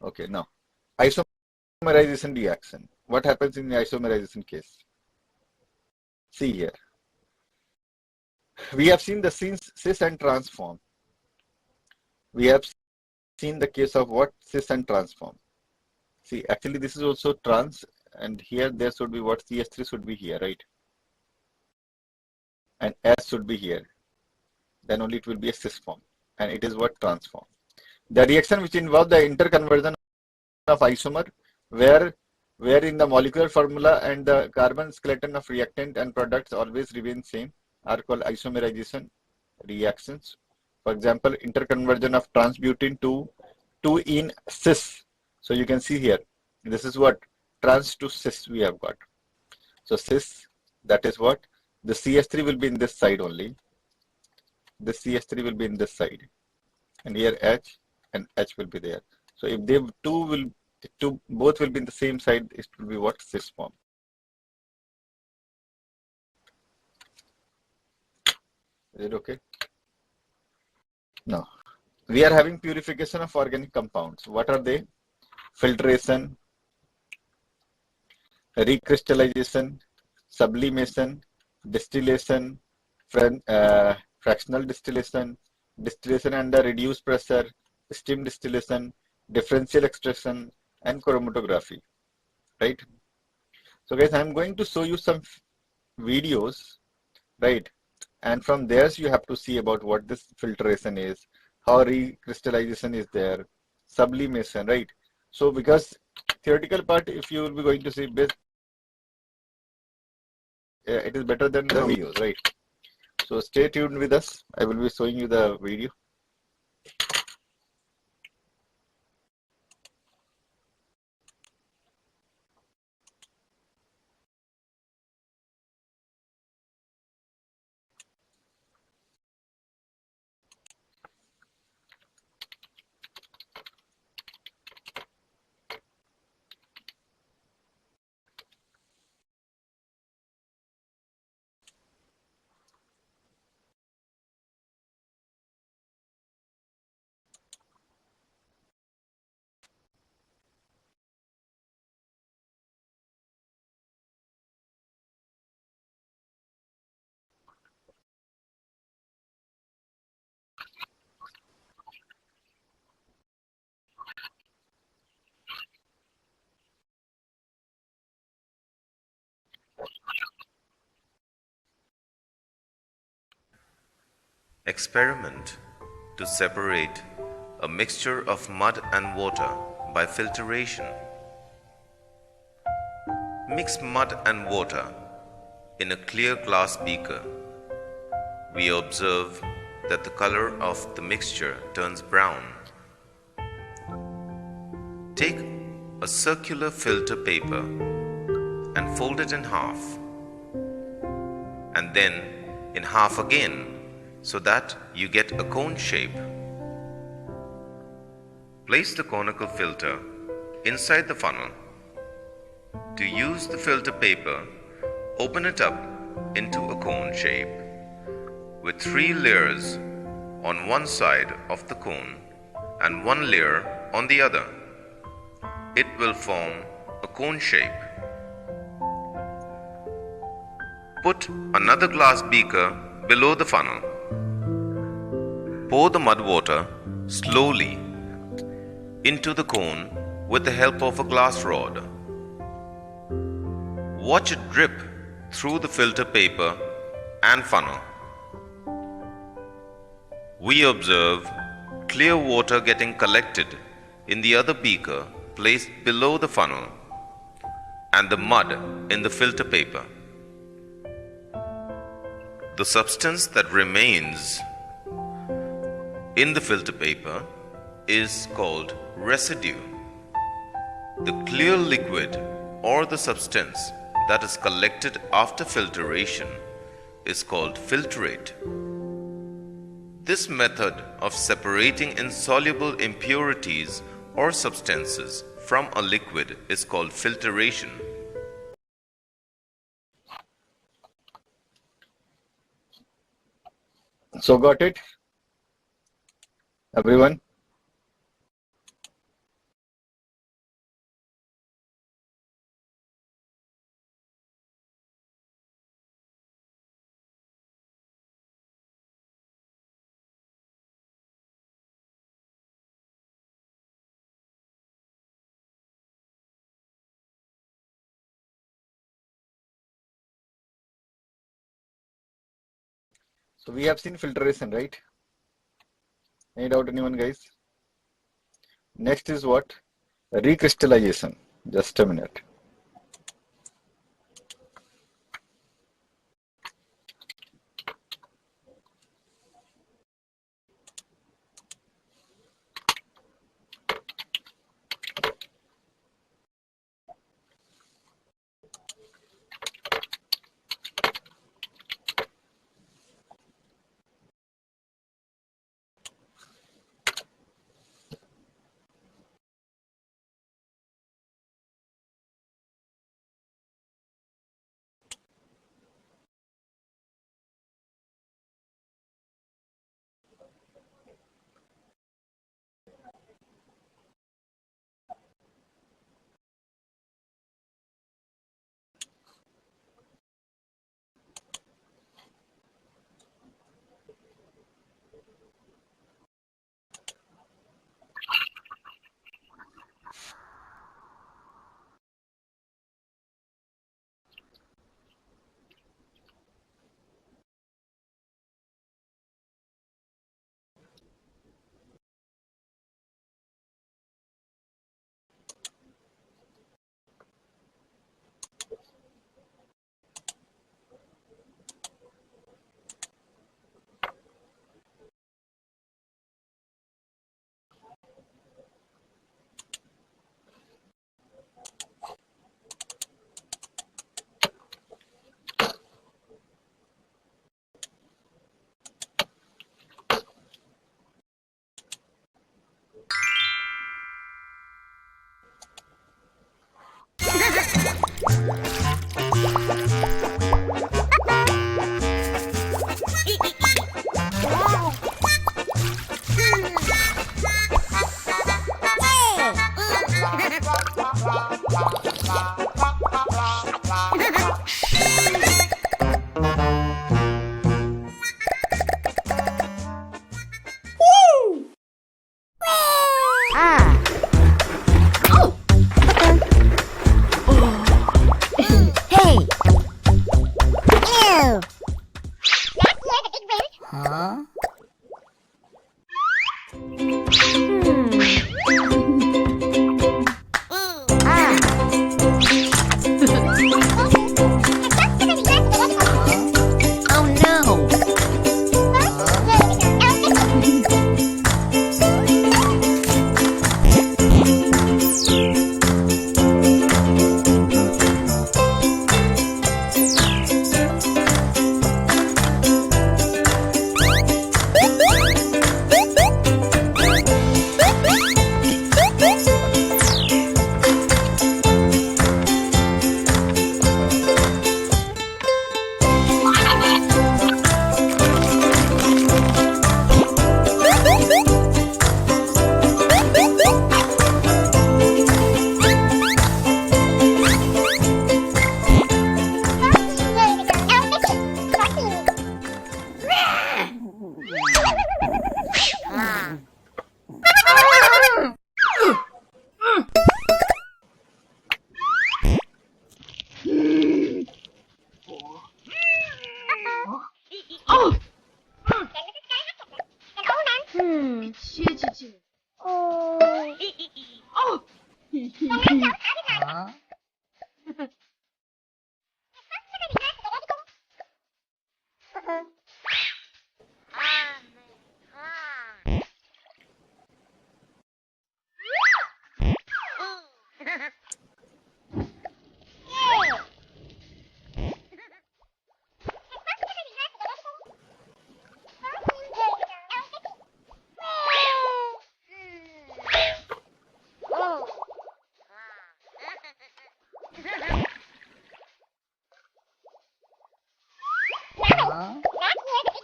Okay, now isomerization reaction. What happens in the isomerization case? See here. We have seen the cis and trans form. We have seen the case of what? Cis and trans form. See, actually this is also trans, and here there should be what? CH3 should be here, right? And S should be here. Then only it will be a cis form. And it is what? Trans form. The reaction which involves the interconversion of isomer, where in the molecular formula and the carbon skeleton of reactant and products always remain same, are called isomerization reactions. For example, interconversion of transbutene to 2-ene cis. So you can see here, this is what? Trans to cis we have got. So cis, that is what? The CH3 will be in this side only. The CH3 will be in this side. And here H and H will be there. So if they both will be in the same side, it will be what? Cis form. Is it okay? Now, we are having purification of organic compounds. What are they? Filtration, recrystallization, sublimation, distillation, fractional distillation, distillation under reduced pressure, steam distillation, differential extraction, and chromatography, right? So guys, I'm going to show you some videos, right? And from there you have to see about what this filtration is, how recrystallization is there, sublimation, right? So because theoretical part, if you will be going to see this, it is better than the videos, right? So stay tuned with us. I will be showing you the video.
Experiment to separate a mixture of mud and water by filtration. Mix mud and water in a clear glass beaker. We observe that the color of the mixture turns brown. Take a circular filter paper and fold it in half, and then in half again. so that you get a cone shape. Place the conical filter inside the funnel. To use the filter paper, open it up into a cone shape with 3 layers on one side of the cone and 1 layer on the other. It will form a cone shape. Put another glass beaker below the funnel. Pour the mud water slowly into the cone with the help of a glass rod. Watch it drip through the filter paper and funnel. We observe clear water getting collected in the other beaker placed below the funnel and the mud in the filter paper. The substance that remains in the filter paper is called residue. The clear liquid or the substance that is collected after filtration is called filtrate. This method of separating insoluble impurities or substances from a liquid is called filtration.
So got it, everyone? So we have seen filtration, right? Any doubt, anyone, guys? Next is what? Recrystallization. Just a minute.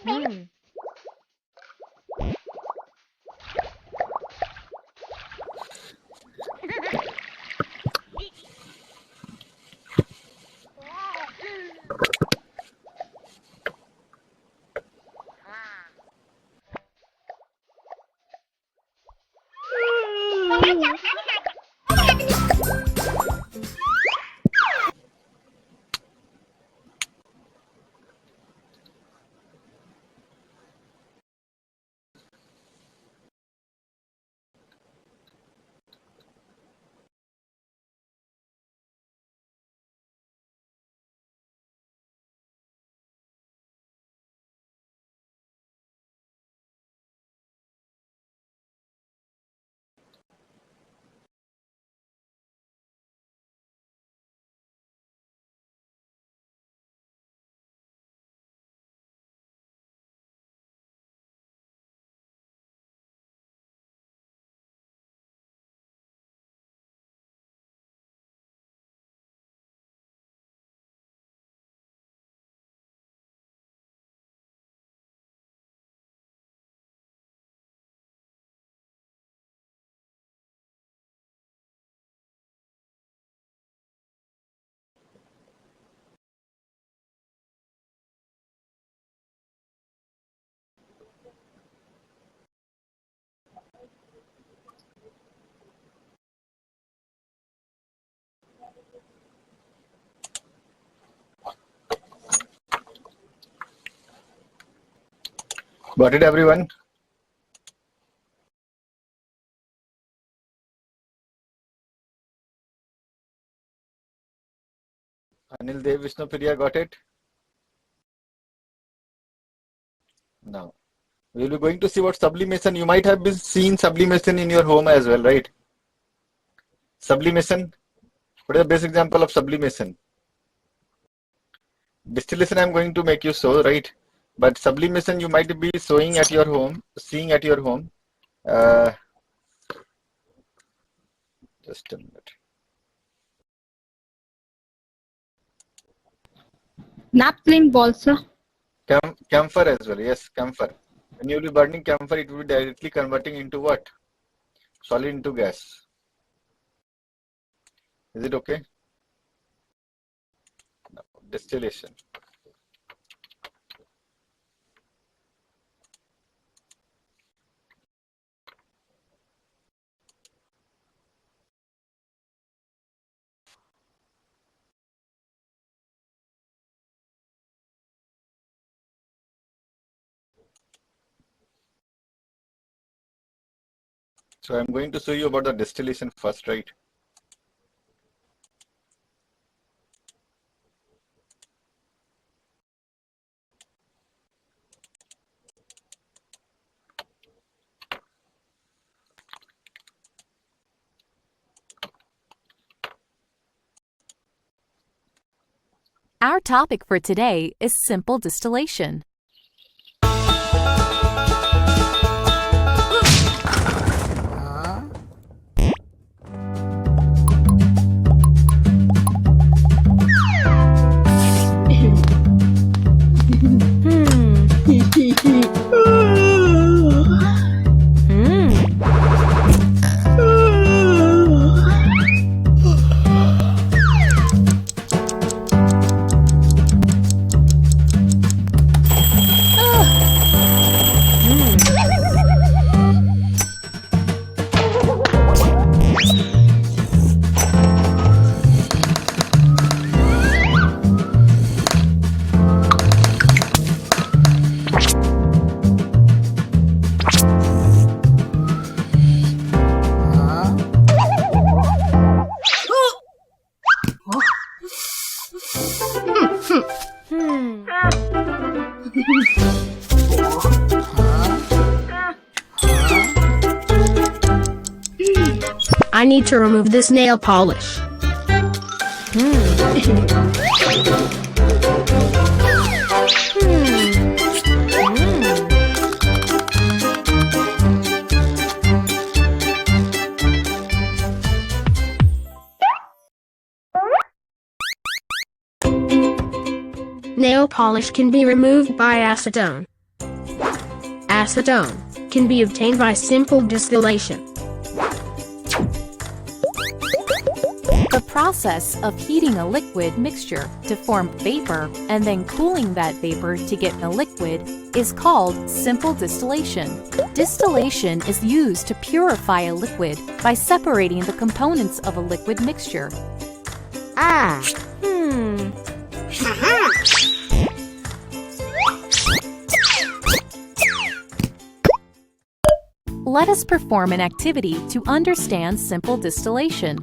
Hmm.
Got it, everyone? Anil Dev Vishnu Priya, got it? Now, we will be going to see what sublimation. You might have been seen sublimation in your home as well, right? Sublimation. What is the best example of sublimation? Distillation I'm going to make you show, right? But sublimation you might be showing at your home, seeing at your home. Just a minute.
Naphthalene balsa.
Camphor as well, yes, camphor. When you will be burning camphor, it will be directly converting into what? Solid into gas. Is it okay? No. Distillation. So I'm going to show you about the distillation first, right?
Our topic for today is simple distillation.
I need to remove this nail polish. Nail polish can be removed by acetone. acetone can be obtained by simple distillation.
The process of heating a liquid mixture to form vapor and then cooling that vapor to get a liquid is called simple distillation. Distillation is used to purify a liquid by separating the components of a liquid mixture. Let us perform an activity to understand simple distillation.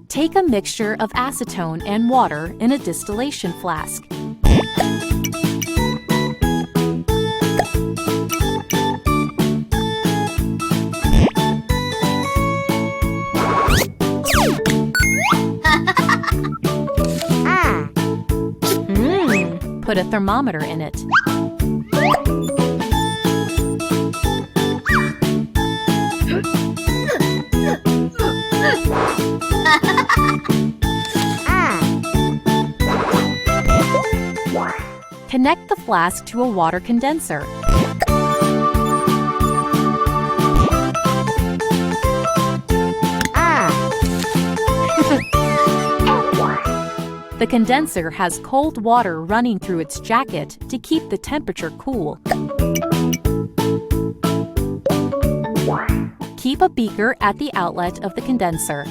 Take a mixture of acetone and water in a distillation flask. Put a thermometer in it. Connect the flask to a water condenser. The condenser has cold water running through its jacket to keep the temperature cool. Keep a beaker at the outlet of the condenser.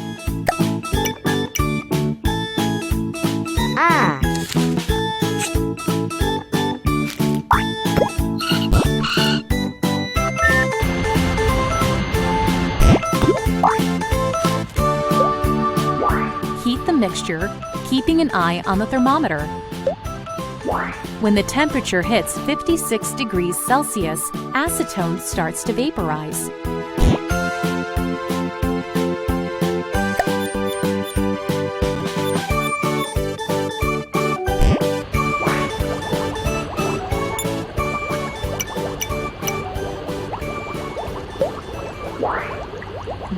Heat the mixture, keeping an eye on the thermometer. When the temperature hits 56 degrees Celsius, acetone starts to vaporize.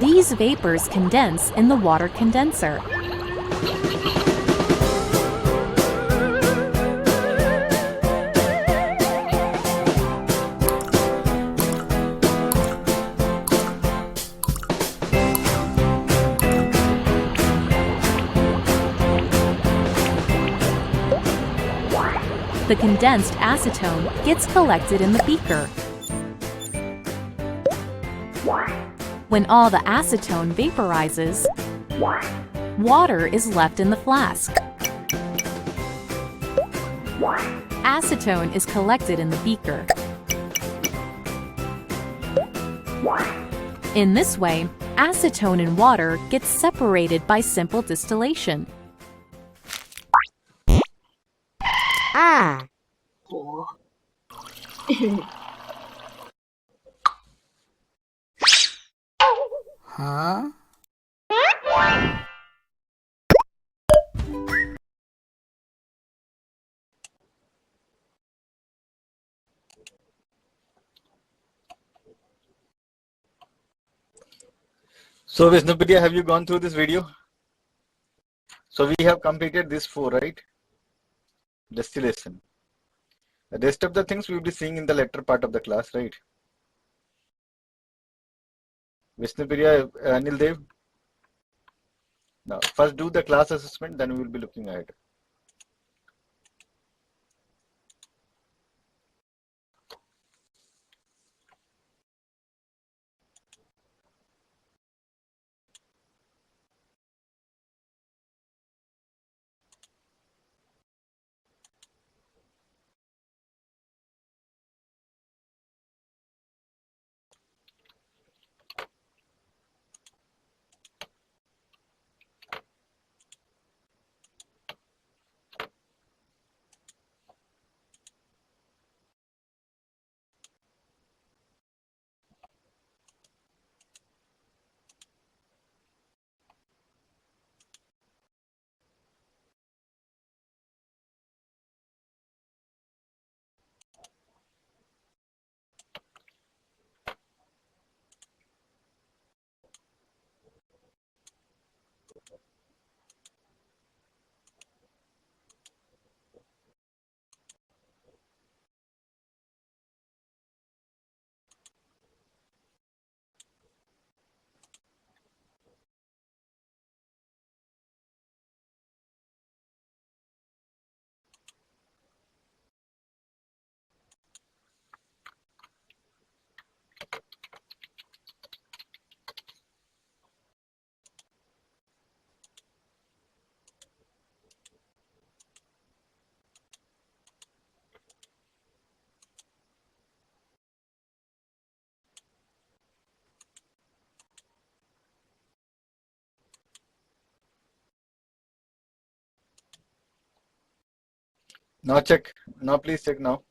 These vapors condense in the water condenser. The condensed acetone gets collected in the beaker. When all the acetone vaporizes, water is left in the flask. Acetone is collected in the beaker. In this way, acetone and water get separated by simple distillation.
So Vishnupriya, have you gone through this video? So we have completed this 4, right? Distillation. The rest of the things we will be seeing in the later part of the class, right? Vishnupriya, Anil Dev. Now, first do the class assessment, then we will be looking at it. Now check. Now please check now.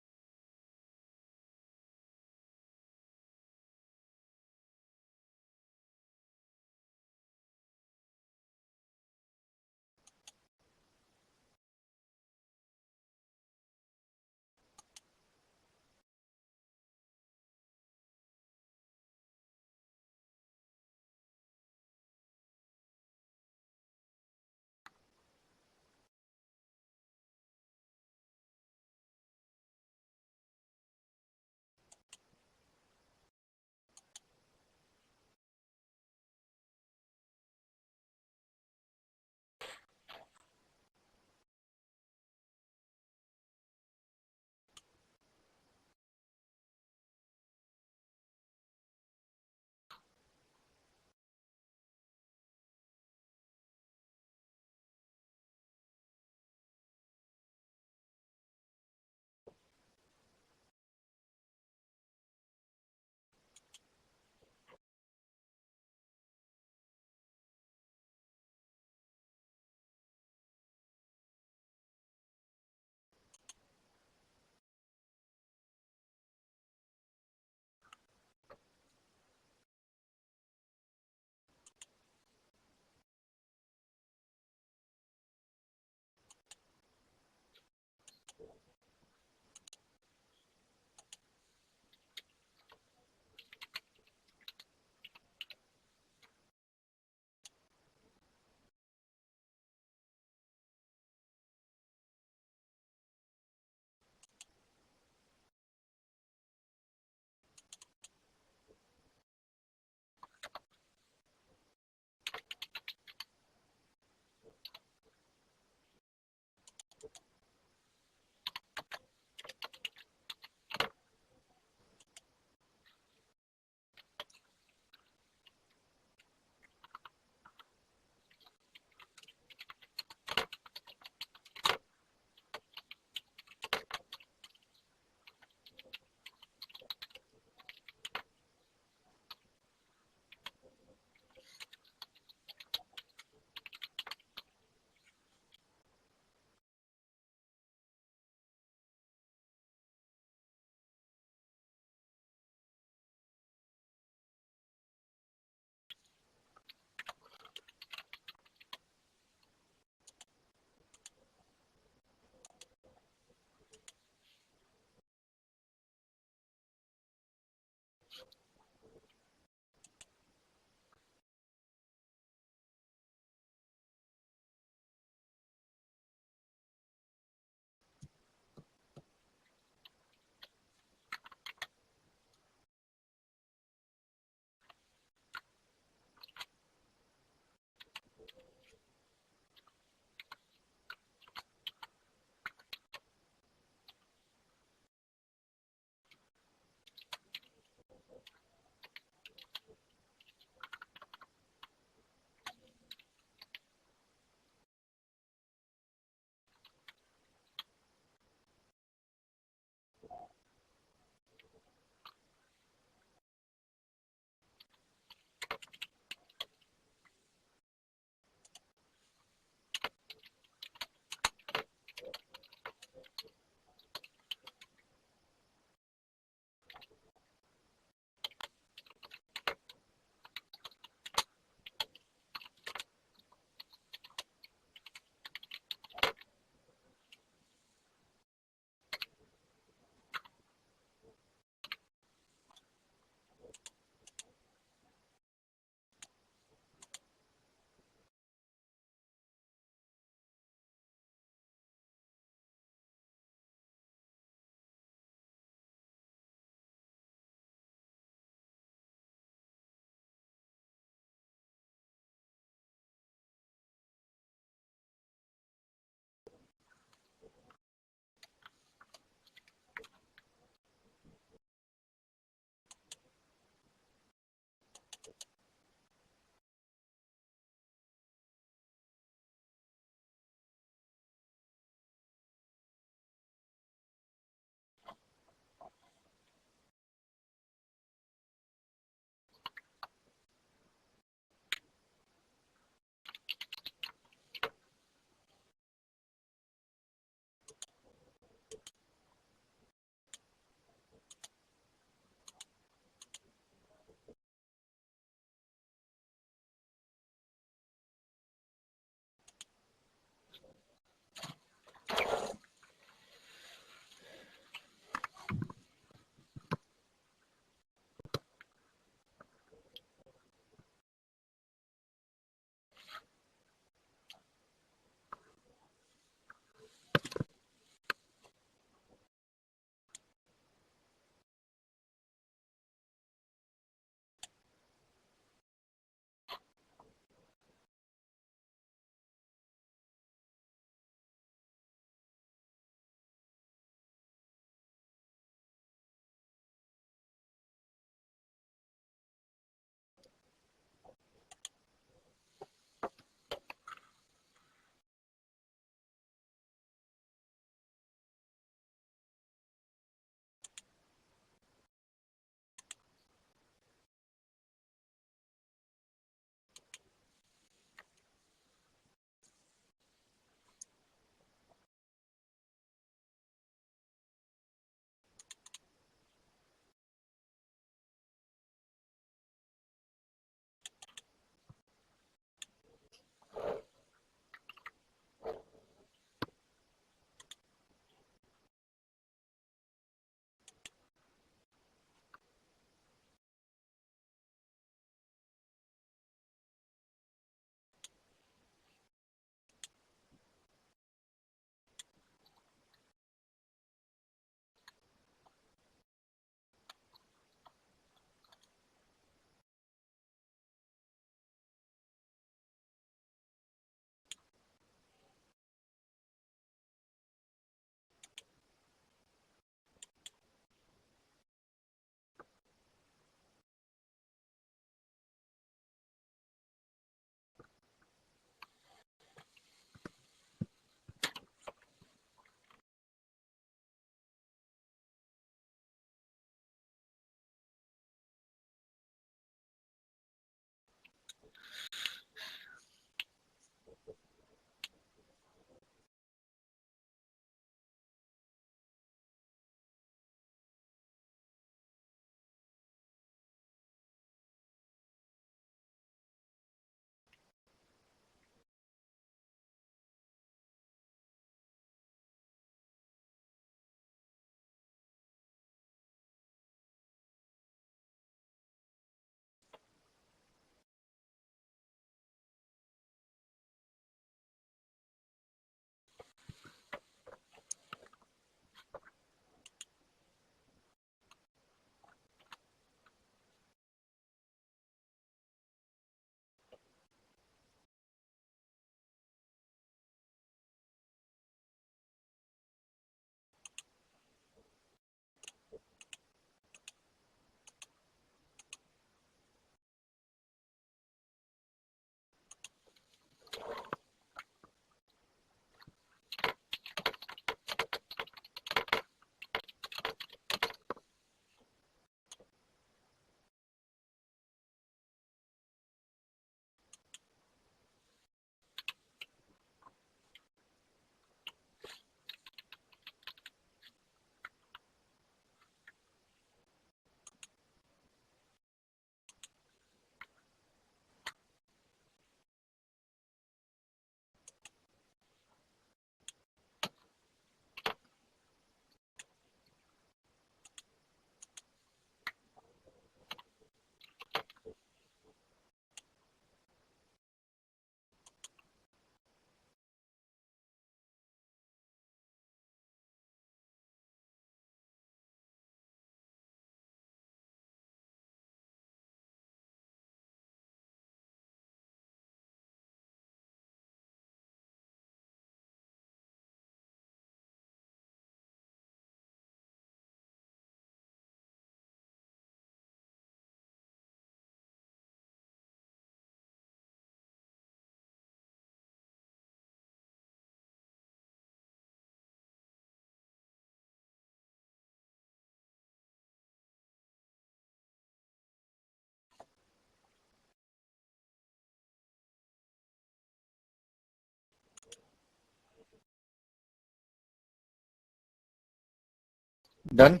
Done.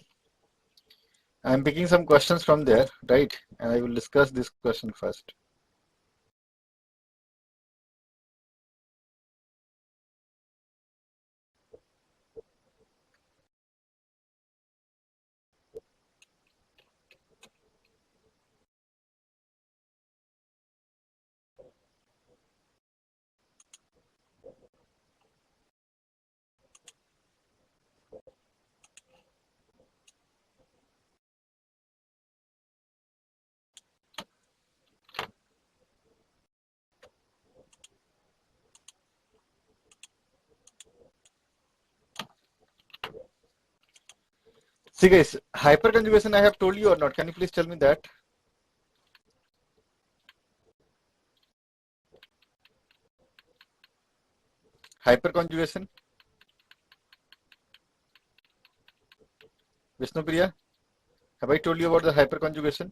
I'm picking some questions from there, right? And I will discuss this question first. See guys, hyperconjugation I have told you or not? Can you please tell me that? Hyperconjugation. Vishnupriya, have I told you about the hyperconjugation?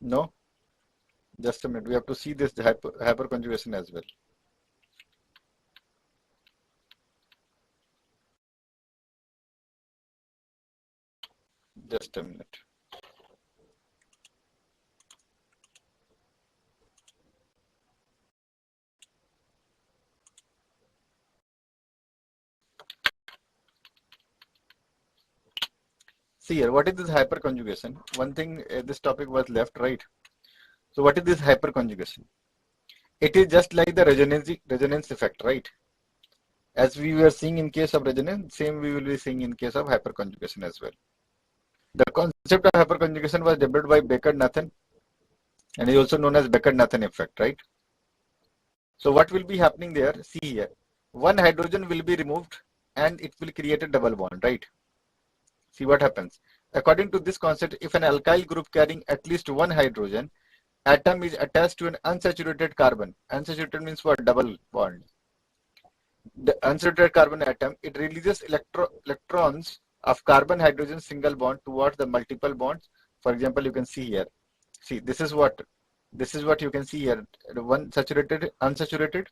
No? Just a minute. We have to see this hyperconjugation as well. Just a minute. See here, what is this hyperconjugation? One thing, this topic was left, right? So what is this hyperconjugation? It is just like the resonance effect, right? As we were seeing in case of resonance, same we will be seeing in case of hyperconjugation as well. The concept of hyperconjugation was developed by Becker-Nathan and is also known as Becker-Nathan effect, right? So what will be happening there? See here, one hydrogen will be removed and it will create a double bond, right? See what happens. According to this concept, if an alkyl group carrying at least one hydrogen atom is attached to an unsaturated carbon, unsaturated means what? Double bond. The unsaturated carbon atom, it releases electrons of carbon hydrogen single bond towards the multiple bonds. For example, you can see here. See, this is what you can see here. One saturated, unsaturated.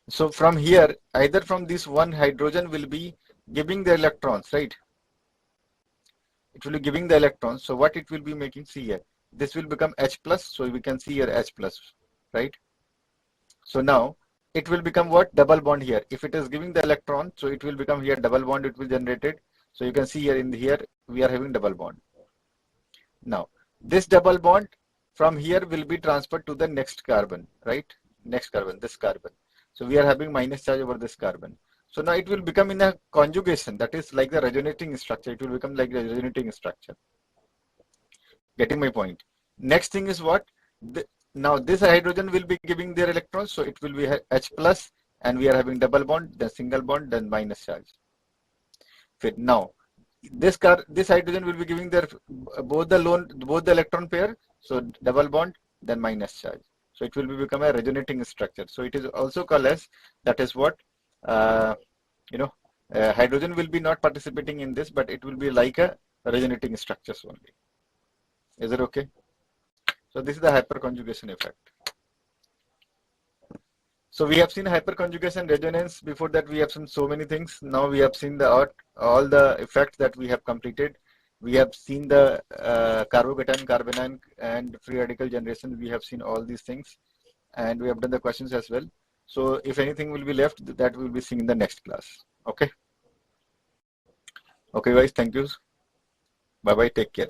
So from here, either from this one hydrogen will be giving the electrons, right? It will be giving the electrons. So what it will be making, see here, this will become H plus. So we can see here H plus, right? So now it will become what? Double bond here. If it is giving the electron, so it will become here double bond, it will generate it. So you can see here in here, we are having double bond. Now, this double bond from here will be transferred to the next carbon, right? Next carbon, this carbon. So we are having minus charge over this carbon. So now it will become in a conjugation, that is like the resonating structure. It will become like the resonating structure. Getting my point? Next thing is what? Now this hydrogen will be giving their electrons, so it will be H plus, and we are having double bond, then single bond, then minus charge. Fit. Now this hydrogen will be giving their both the electron pair, so double bond, then minus charge. So it will become a resonating structure. So it is also called as, that is what, hydrogen will be not participating in this, but it will be like a resonating structures only. Is it okay? So this is the hyperconjugation effect. So we have seen hyperconjugation, resonance. Before that, we have seen so many things. Now we have seen all the effects that we have completed. We have seen the carbocation, carbanion, and free radical generation. We have seen all these things, and we have done the questions as well. So if anything will be left, that will be seen in the next class. Okay. Okay, guys. Thank you. Bye bye. Take care.